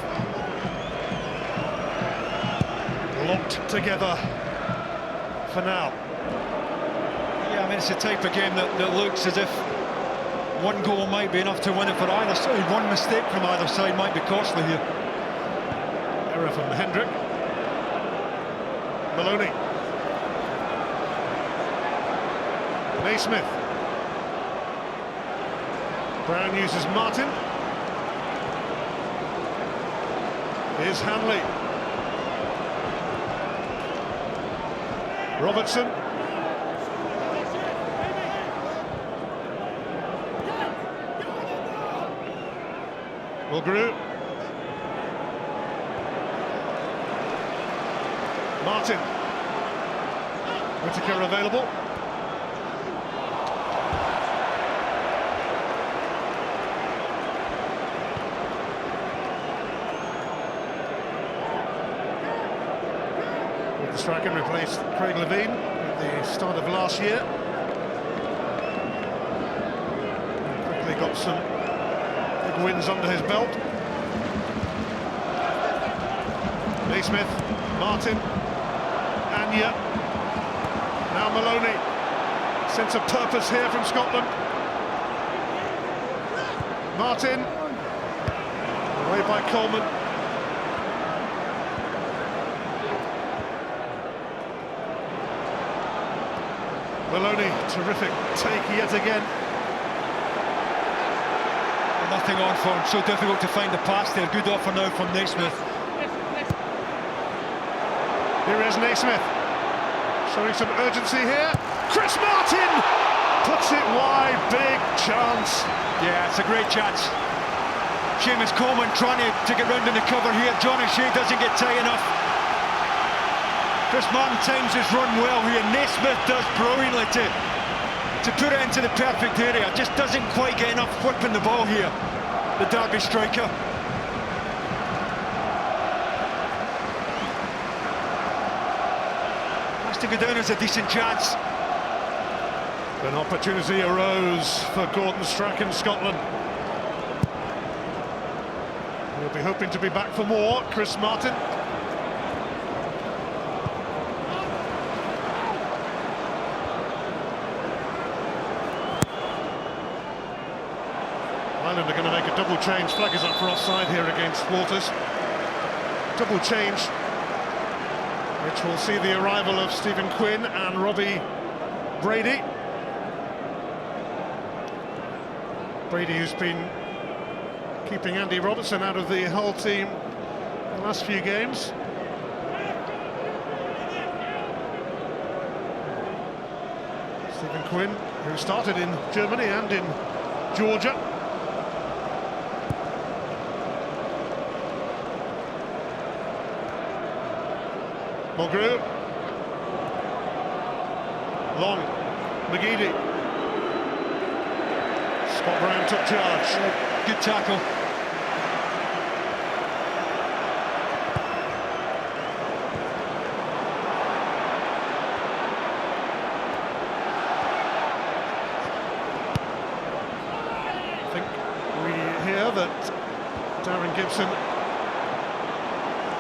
Locked together for now. Yeah, I mean, it's a type of game that looks as if one goal might be enough to win it for either side. One mistake from either side might be costly here. Error from Hendrick. Maloney. Naismith. Brown uses Martin. is Hanley. Robertson. Mulgrew. Martin. Whittaker available. Strachan replaced Craig Levine at the start of last year. Quickly got some big wins under his belt. Naismith, Martin, Anya, now Maloney. Sense of purpose here from Scotland. Martin, away by Coleman. Maloney, terrific take yet again. Nothing on for him, so difficult to find the pass there. Good offer now from Naismith. Here is Naismith, showing some urgency here. Chris Martin puts it wide, big chance. Yeah, it's a great chance. Seamus Coleman trying to get round in the cover here. John O'Shea doesn't get tight enough. Chris Martin times his run well here. Naismith does brilliantly to put it into the perfect area. Just doesn't quite get enough whip in the ball here, the Derby striker. Has to go down as a decent chance. An opportunity arose for Gordon Strachan, Scotland. We'll be hoping to be back for more. Chris Martin. Ireland are going to make a double change. Flag is up for offside here against Walters. Double change, which will see the arrival of Stephen Quinn and Robbie Brady. Brady, who's been keeping Andy Robertson out of the Hull team the last few games. Stephen Quinn, who started in Germany and in Georgia. Mulgrew. Long. McGeady. Scott Brown took charge. Good tackle. I think we hear that Darren Gibson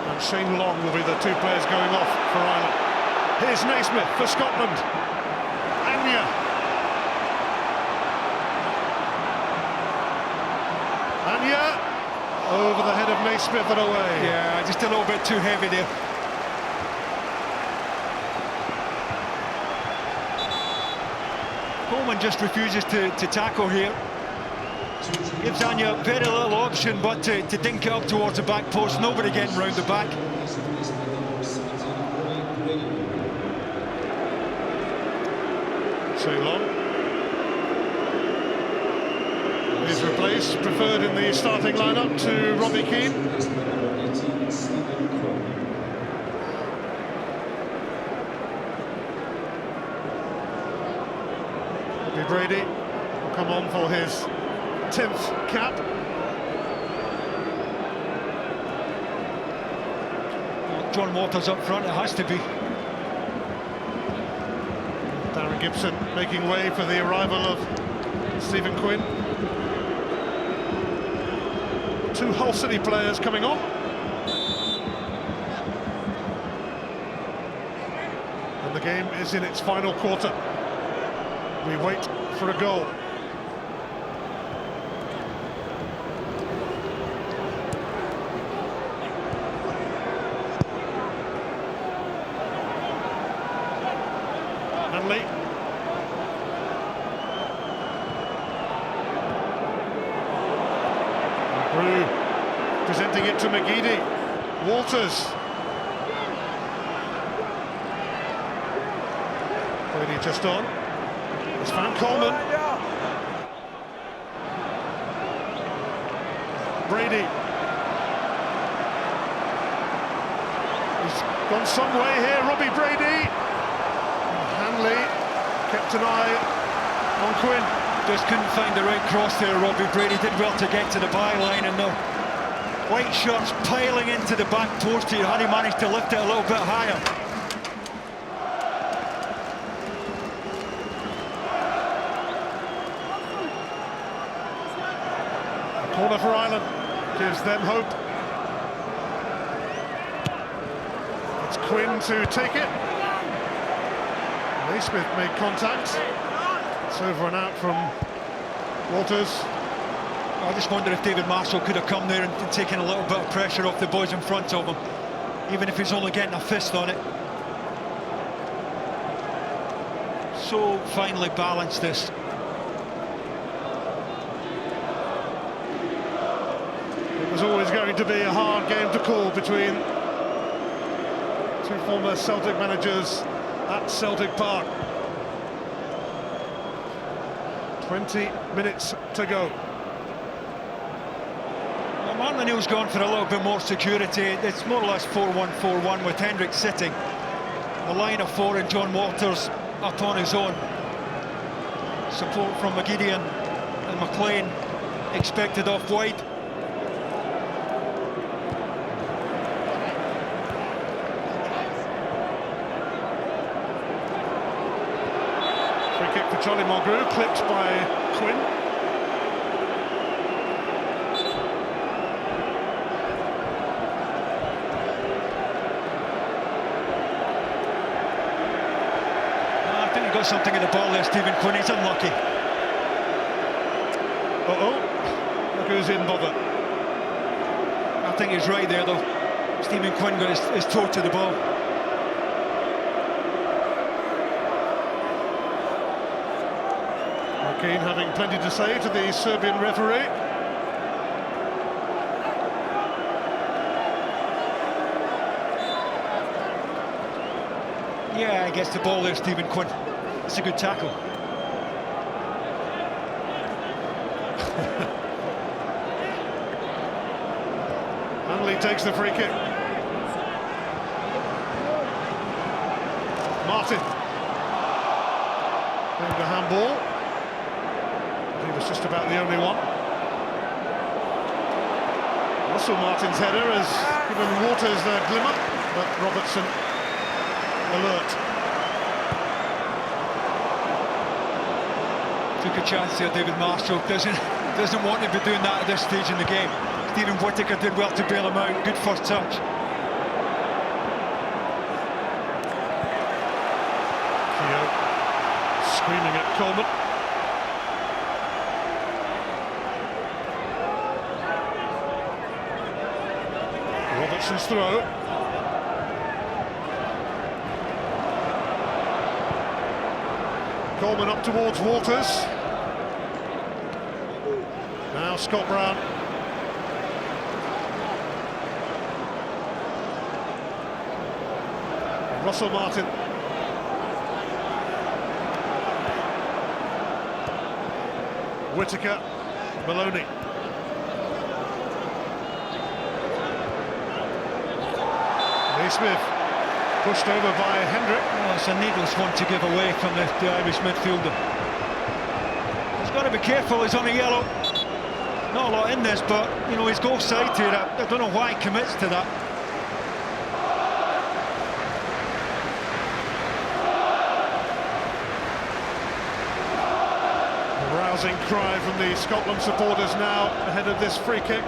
and Shane Long will be the two players going off for Ireland. Here's Naismith for Scotland. Anya. Anya over the head of Naismith and away. Yeah, just a little bit too heavy there. Coleman just refuses to tackle here. Gives Anya very little option but to dink it up towards the back post. Nobody getting round the back. Shane Long is replaced, preferred in the starting lineup to Robbie Keane. Robbie Brady will come on for his 10th cap. John Walters up front, it has to be. Darren Gibson making way for the arrival of Stephen Quinn. Two Hull City players coming on. And the game is in its final quarter. We wait for a goal. Hanley. Brew presenting it to McGeady. Walters. Brady just on. It's found Coleman. Brady. He's gone some way here, Robbie Brady. Hanley kept an eye on Quinn. Just couldn't find the right cross there. Robbie Brady did well to get to the byline, and the white shirts piling into the back post here. Had he managed to lift it a little bit higher. Corner for Ireland gives them hope. It's Quinn to take it. Naismith made contact. It's over and out from Walters. I just wonder if David Marshall could have come there and taken a little bit of pressure off the boys in front of him, even if he's only getting a fist on it. So finely balanced, this. It was always going to be a hard game to call between two former Celtic managers at Celtic Park. 20 minutes to go. Well, Martin O'Neill's gone for a little bit more security. It's more or less 4-1-4-1 with Hendrick sitting. The line of four and John Walters up on his own. Support from McGeady and McLean expected off wide. Free kick for Charlie Mulgrew, clipped by Quinn. I think he got something in the ball there, Stephen Quinn. He's unlucky. Uh-oh, look who's in bother. I think he's right there, though. Stephen Quinn got his toe to the ball. Keane having plenty to say to the Serbian referee. Yeah, I guess the ball there, Stephen Quinn. It's a good tackle. Hanley takes the free kick. Martin. Playing the handball. He was just about the only one. Russell Martin's header has given Waters the glimmer, but Robertson alert. Took a chance there, David Marshall. Doesn't want to be doing that at this stage in the game. Stephen Whittaker did well to bail him out. Good first touch. Keogh screaming at Coleman. Robertson's throw. Coleman up towards Walters. Now Scott Brown. Russell Martin. Whittaker. Maloney. Naismith pushed over by Hendrick. Oh, it's a needless one to give away from the Irish midfielder. He's got to be careful, he's on a yellow. Not a lot in this, but, you know, he's goal side here. I don't know why he commits to that. A rousing cry from the Scotland supporters now ahead of this free kick.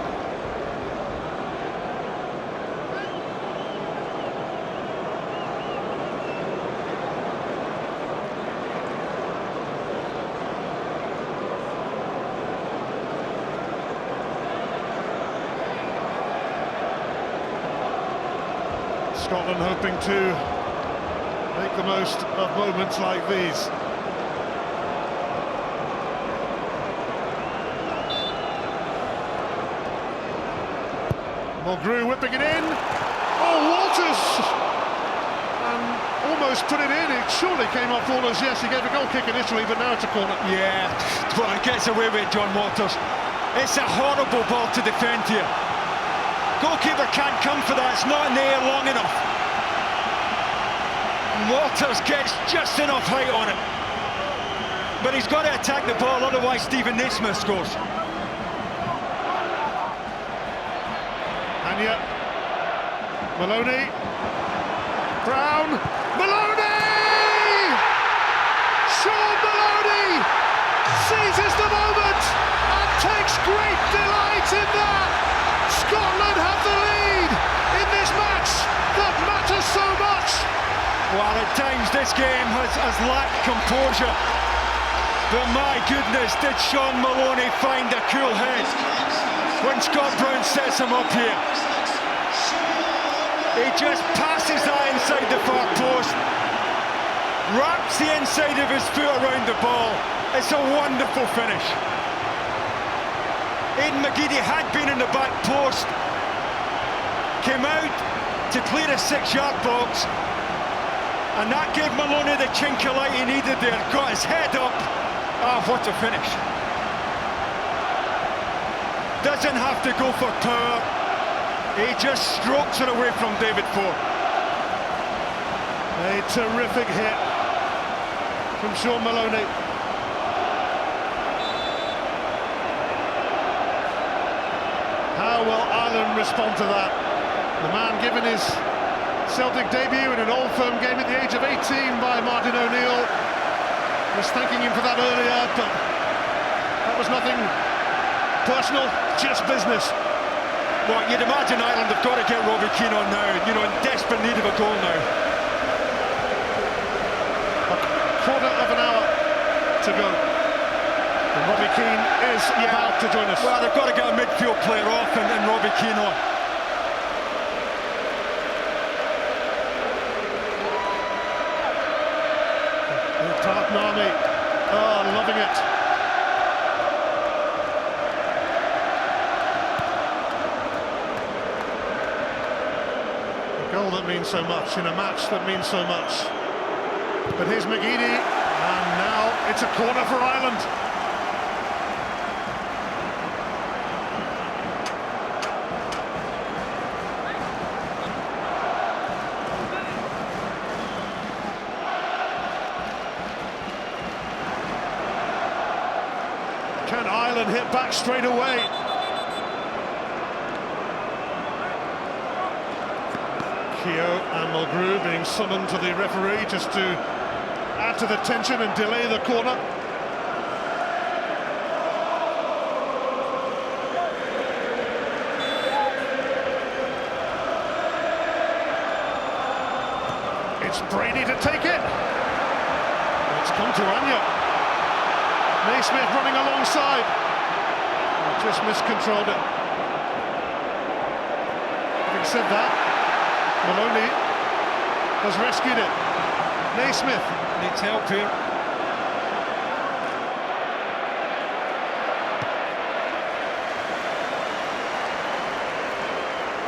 Scotland hoping to make the most of moments like these. Mulgrew whipping it in. cross and almost put it in. It surely came off Walters. Yes, he gave a goal kick initially, but now it's a corner. Yeah, well, it gets away with it, John Walters. It's a horrible ball to defend here. Goalkeeper can't come for that. It's not in the air long enough. And Walters gets just enough height on it. But he's got to attack the ball, otherwise Stephen Naismith scores. And yet, Maloney, Brown, Maloney! Sean Maloney seizes the moment and takes great delight in that. Scotland have the lead in this match that matters so much. Well, at times this game has lacked composure. But my goodness, did Sean Maloney find a cool head when Scott Brown sets him up here. He just passes that inside the far post, wraps the inside of his foot around the ball. It's a wonderful finish. Aidan McGeady had been in the back post, came out to clear a 6-yard box, and that gave Maloney the chink of light he needed there. Got his head up. Ah, what a finish. Doesn't have to go for power. He just strokes it away from David Ford. A terrific hit from Sean Maloney. How will Ireland respond to that? The man given his Celtic debut in an Old Firm game at the age of 18 by Martin O'Neill was thanking him for that earlier, but that was nothing personal, just business. Well, you'd imagine Ireland have got to get Robbie Keane on now, you know, in desperate need of a goal now. A quarter of an hour to go. And Robbie Keane is about to join us. Well, they've got to get a midfield player off and Robbie Keane on. Nami, loving it. A goal that means so much in a match that means so much. But here's McGeady, and now it's a corner for Ireland. Can Ireland hit back straight away? Keogh and Mulgrew being summoned to the referee just to add to the tension and delay the corner. It's Brady to take it. It's come to Anya. Naismith running alongside. Just miscontrolled it. Having said that, Maloney has rescued it. Naismith needs help here.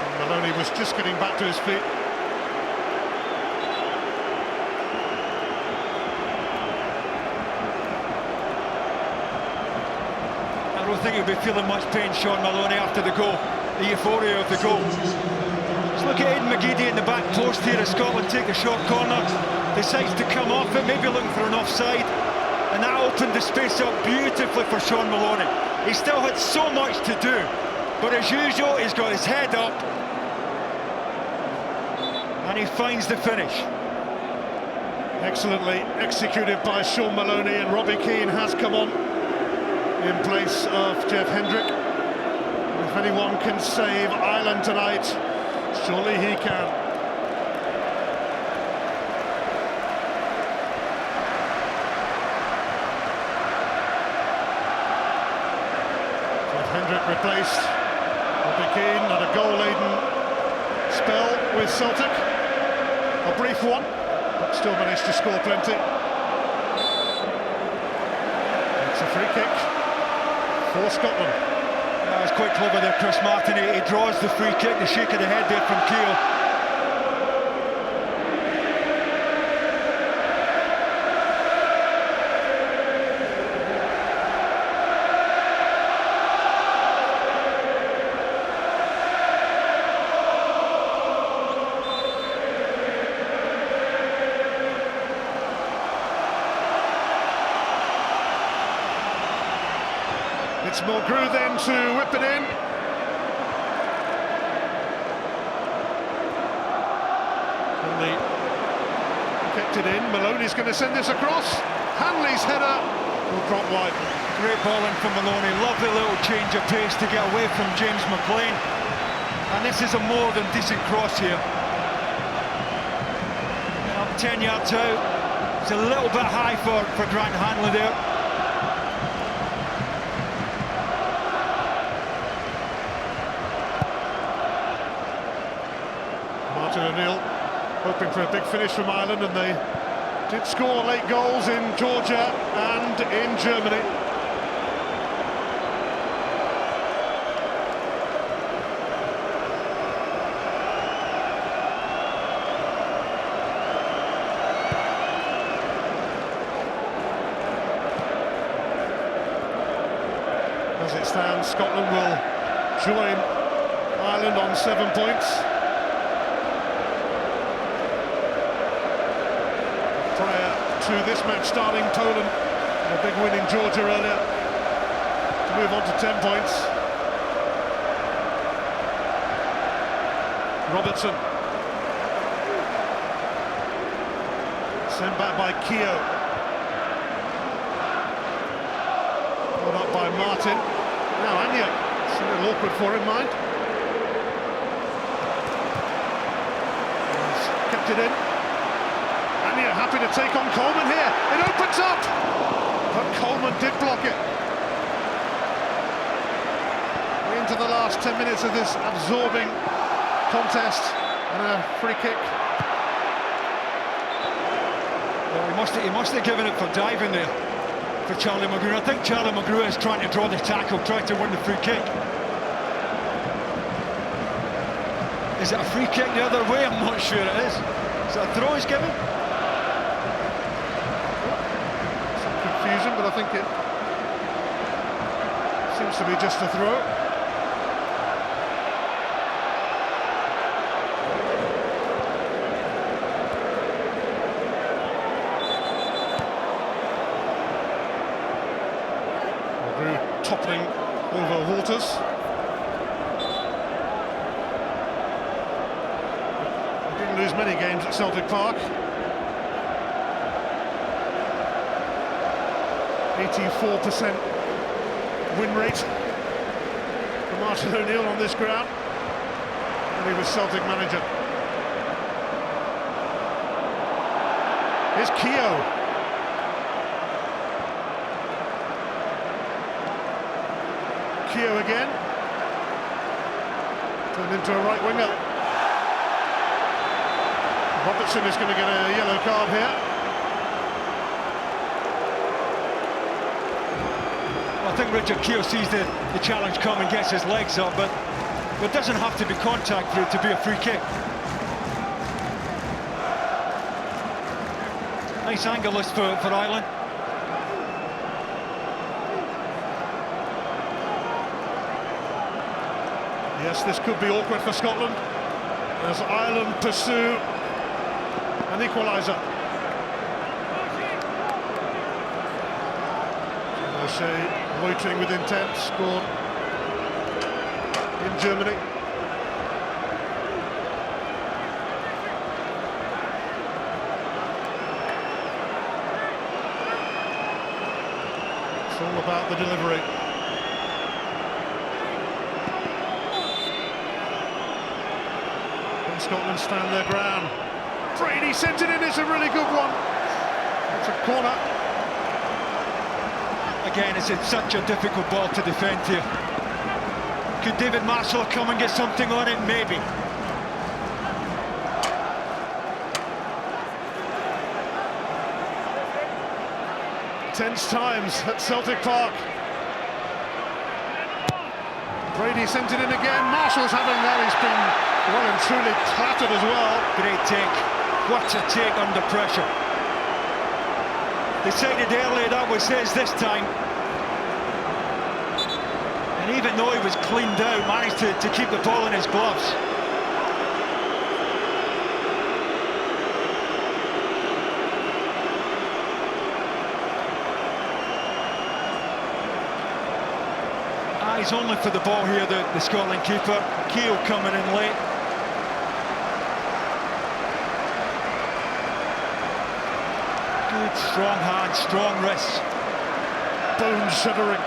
And Maloney was just getting back to his feet. I don't think he'll be feeling much pain, Sean Maloney, after the goal, the euphoria of the goal. Let's look at Aidan McGeady in the back post here as Scotland take the short corner, decides to come off it, maybe looking for an offside, and that opened the space up beautifully for Sean Maloney. He still had so much to do, but as usual, he's got his head up, and he finds the finish. Excellently executed by Sean Maloney, and Robbie Keane has come on in place of Jeff Hendrick. If anyone can save Ireland tonight, surely he can. Jeff Hendrick replaced Robbie Keane. Had a goal-laden spell with Celtic, a brief one, but still managed to score plenty. It's a free kick for Scotland. That was quite clever there, Chris Martin. He draws the free kick, the shake of the head there from Keogh. It's Mulgrew then to whip it in. Hanley kept it in. Maloney's going to send this across. Hanley's header will drop wide. Great ball in from Maloney. Lovely little change of pace to get away from James McLean. And this is a more than decent cross here. 10 yards out. It's a little bit high for Grant Hanley there. Martin O'Neill hoping for a big finish from Ireland, and they did score late goals in Georgia and in Germany. As it stands, Scotland will join Ireland on 7 points. Prior to this match starting, Poland a big win in Georgia earlier to move on to 10 points. Robertson sent back by Keogh. Got up by Martin. Now Anya, it's a little awkward for him, mind. He's kept it in. Anya happy to take on Coleman here. It opens up, but Coleman did block it. We're into the last 10 minutes of this absorbing contest, and a free kick. Well, he must have given it for diving there for Charlie Mulgrew. I think Charlie Mulgrew is trying to draw the tackle, trying to win the free kick. Is it a free kick the other way? I'm not sure it is. Is that a throw he's given? Some confusion, but I think it seems to be just a throw. Toppling over Walters. They didn't lose many games at Celtic Park. 84% win rate for Martin O'Neill on this ground when he was Celtic manager. Here's Keogh. Keogh again, turned into a right winger. Robertson is going to get a yellow card here. Well, I think Richard Keogh sees the challenge come and gets his legs up, but it doesn't have to be contact for it to be a free kick. Nice angle this for Ireland. Yes, this could be awkward for Scotland as Ireland pursue an equaliser. O'Shea loitering with intent, scored in Germany. It's all about the delivery. Scotland stand their ground. Brady sent it in, it's a really good one. It's a corner. Again, it's such a difficult ball to defend here. Could David Marshall come and get something on it? Maybe. Tense times at Celtic Park. Brady sent it in again. Marshall's having that. He's been well and truly clattered as well. Great take. What a take under pressure. Decided earlier that was his this time. And even though he was cleaned out, managed to keep the ball in his gloves. eyes only for the ball here, the Scotland keeper. Keogh coming in late. Good, strong hands, strong wrists. Bone shivering.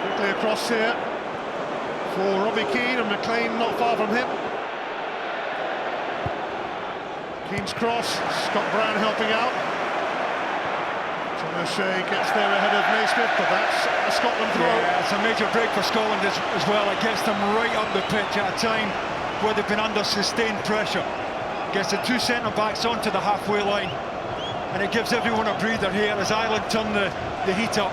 Quickly across here for Robbie Keane, and McLean not far from him. Keane's cross, Scott Brown helping out. John O'Shea gets there ahead of Naismith, but that's a Scotland throw. Yeah, it's a major break for Scotland as well. It gets them right up the pitch at a time where they've been under sustained pressure. Gets the two centre-backs onto the halfway line, and it gives everyone a breather here as Ireland turn the heat up.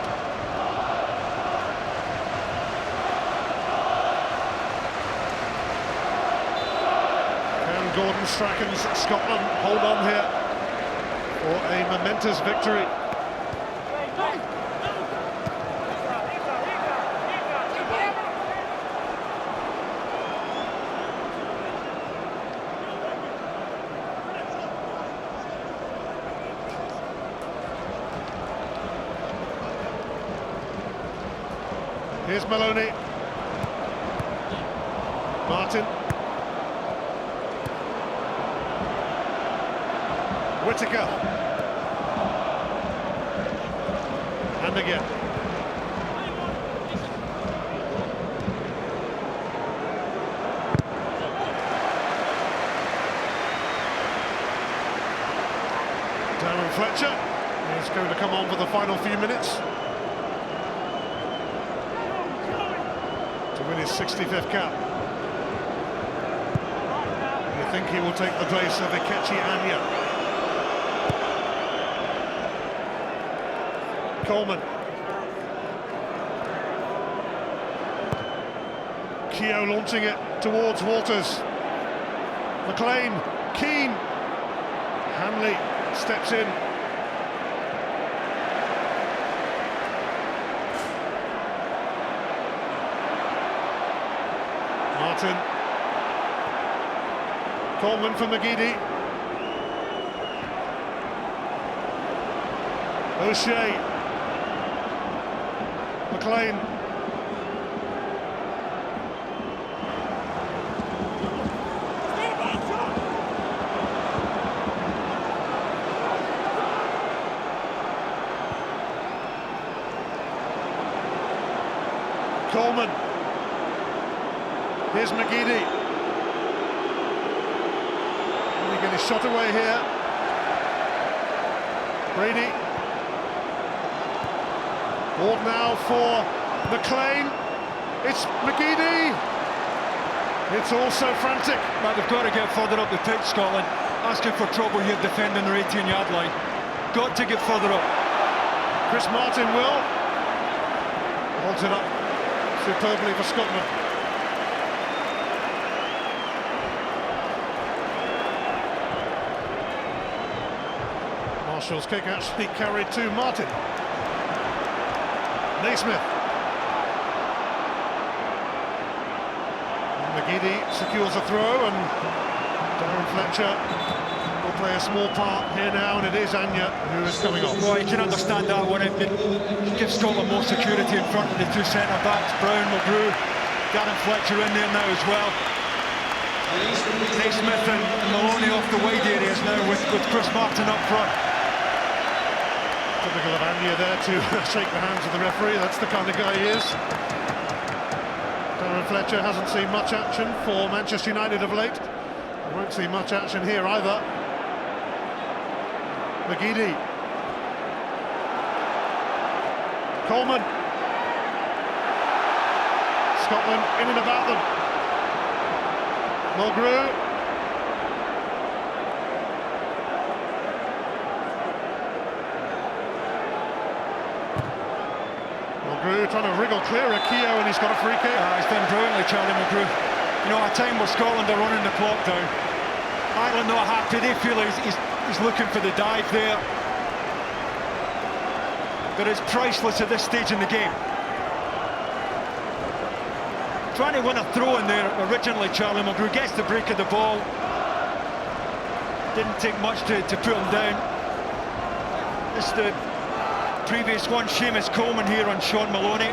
Gordon Strachan's Scotland hold on here for a momentous victory. Here's Maloney. Martin. Whittaker. And again. Darren Fletcher is going to come on for the final few minutes to win his 65th cap. You think he will take the place of Ikechi Anya? Coleman. Keogh launching it towards Walters. McLean, Keane. Hanley steps in. Martin. Coleman for McGeady. O'Shea. McLean. Coleman. Here's McGeady. Can he get his shot away here? Brady. Ball now for McLean. It's McGeady. It's also frantic. But they've got to get further up the pitch, Scotland. Asking for trouble here defending their 18-yard line. Got to get further up. Chris Martin will. Holds it up superbly for Scotland. Marshall's kick actually carried to Martin. Naismith. And McGeady secures a throw, and Darren Fletcher will play a small part here now, and it is Anya who is coming off. Well, you can understand that one. It gives Scotland more security in front of the two centre-backs, Brown, McGrew, Darren Fletcher in there now as well. Naismith and Maloney off the wide areas now with Chris Martin up front. Typical of Anya there to shake the hands of the referee. That's the kind of guy he is. Darren Fletcher hasn't seen much action for Manchester United of late. He won't see much action here either. McGeady. Coleman. Scotland in and about them. Mulgrew. Trying to wriggle clear of Keogh, and he's got a free kick. He's done brilliantly, Charlie McGrew. You know, at a time where Scotland are running the clock down, Ireland not happy. They feel he's looking for the dive there. but it's priceless at this stage in the game. Trying to win a throw in there originally, Charlie Mulgrew gets the break of the ball. Didn't take much to put him down. This is the previous one, Seamus Coleman here on Sean Maloney.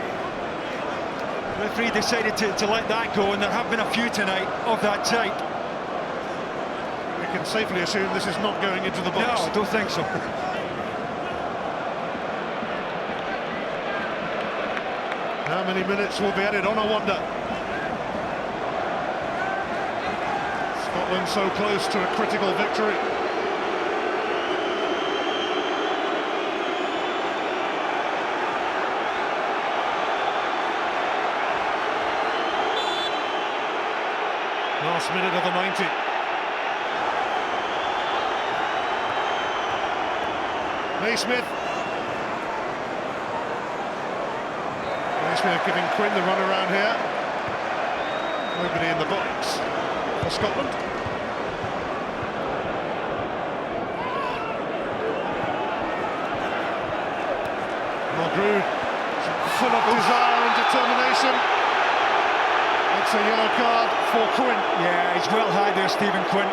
The referee decided to let that go, and there have been a few tonight of that type. We can safely assume this is not going into the box. No, I don't think so. How many minutes will be added on, I wonder? Scotland so close to a critical victory. Last minute of the 90. Naismith. Naismith giving Quinn the run around here. Nobody in the box for Scotland. Mulgrew, full of desire and determination. It's a yellow card for Quinn. Yeah, he's well high there, Stephen Quinn.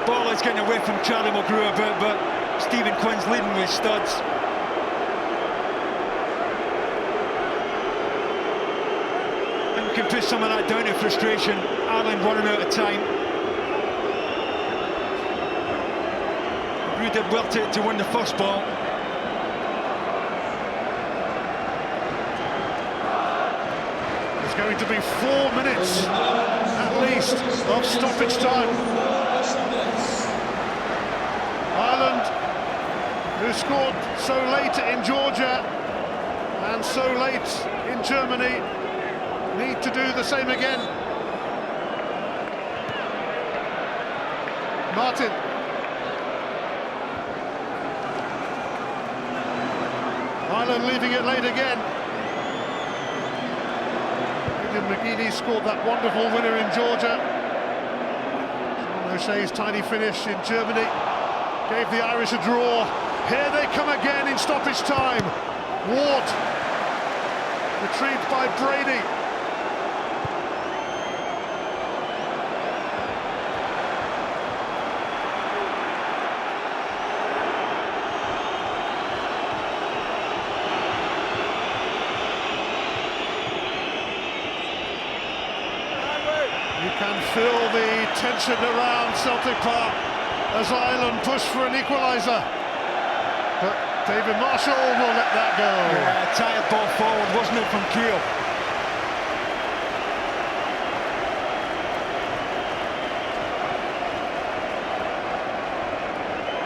Ball is getting away from Charlie Mulgrew a bit, but Stephen Quinn's leading with studs. And you can put some of that down to frustration. Ireland running out of time. Mulgrew did well to win the first ball. It's going to be 4 minutes at least of stoppage time. Ireland, who scored so late in Georgia and so late in Germany, need to do the same again. Martin. Ireland leaving it late again. McGeady scored that wonderful winner in Georgia. Sean O'Shea's tiny finish in Germany gave the Irish a draw. Here they come again in stoppage time. Ward retrieved by Brady. You can feel the tension around Celtic Park as Ireland push for an equaliser. But David Marshall will let that go. Yeah, a tired ball forward, wasn't it, from Keogh?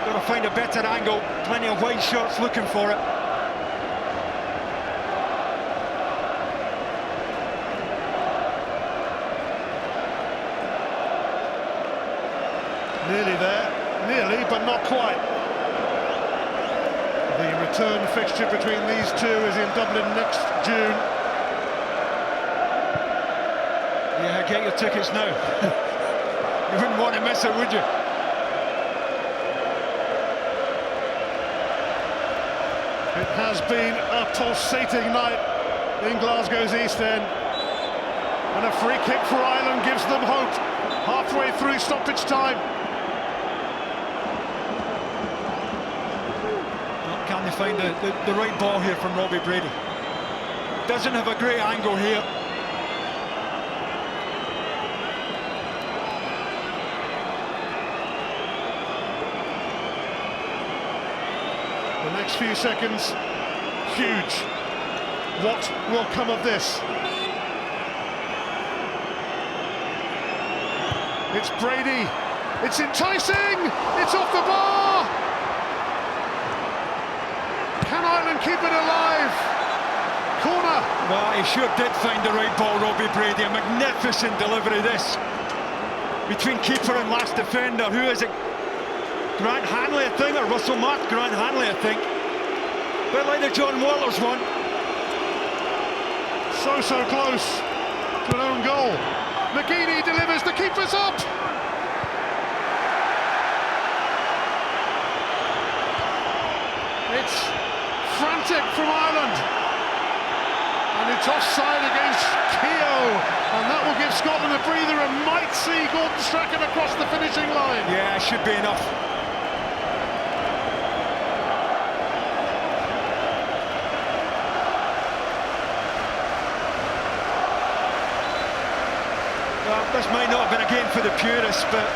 Got to find a better angle. Plenty of white shirts looking for it. Nearly there, nearly, but not quite. The return fixture between these two is in Dublin next June. Yeah, get your tickets now. You wouldn't want to miss it, would you? It has been a pulsating night in Glasgow's East End. And a free kick for Ireland gives them hope halfway through stoppage time. Can they find the right ball here from Robbie Brady? Doesn't have a great angle here. The next few seconds, huge. What will come of this? It's Brady. It's enticing. It's off the bar. Can Ireland keep it alive? Corner. Well, he sure did find the right ball, Robbie Brady. A magnificent delivery, this. Between keeper and last defender. Who is it? Grant Hanley, I think, or Russell Mark? Grant Hanley, I think. Bit like the John Walters one. So close to an own goal. McGeady delivers, the keeper's up! from Ireland. And it's offside against Keogh, and that will give Scotland a breather and might see Gordon Strachan across the finishing line. Yeah, should be enough. Well, this might not have been a game for the purists, but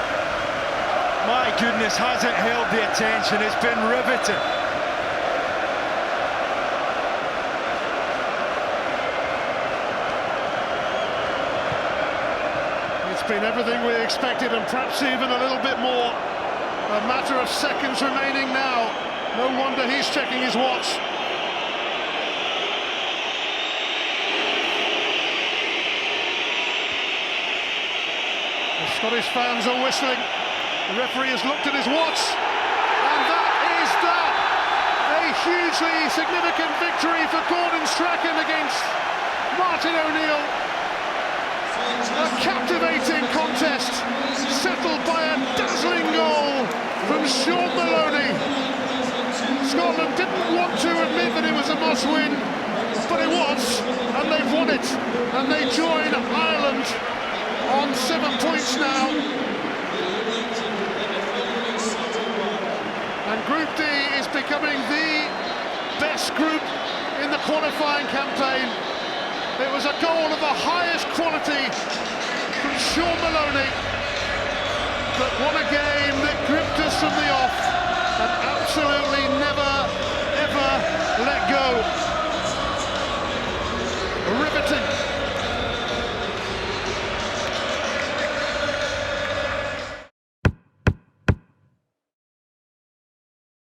my goodness, has it held the attention? It's been riveting. It's been everything we expected, and perhaps even a little bit more. A matter of seconds remaining now. No wonder he's checking his watch. The Scottish fans are whistling. The referee has looked at his watch, and that is that. A hugely significant victory for Gordon Strachan against Martin O'Neill. A captivating contest, settled by a dazzling goal from Sean Maloney. Scotland didn't want to admit that it was a must-win, but it was, and they've won it, and they join Ireland on 7 points now. And Group D is becoming the best group in the qualifying campaign. It was a goal of the highest quality from Sean Maloney, but what a game that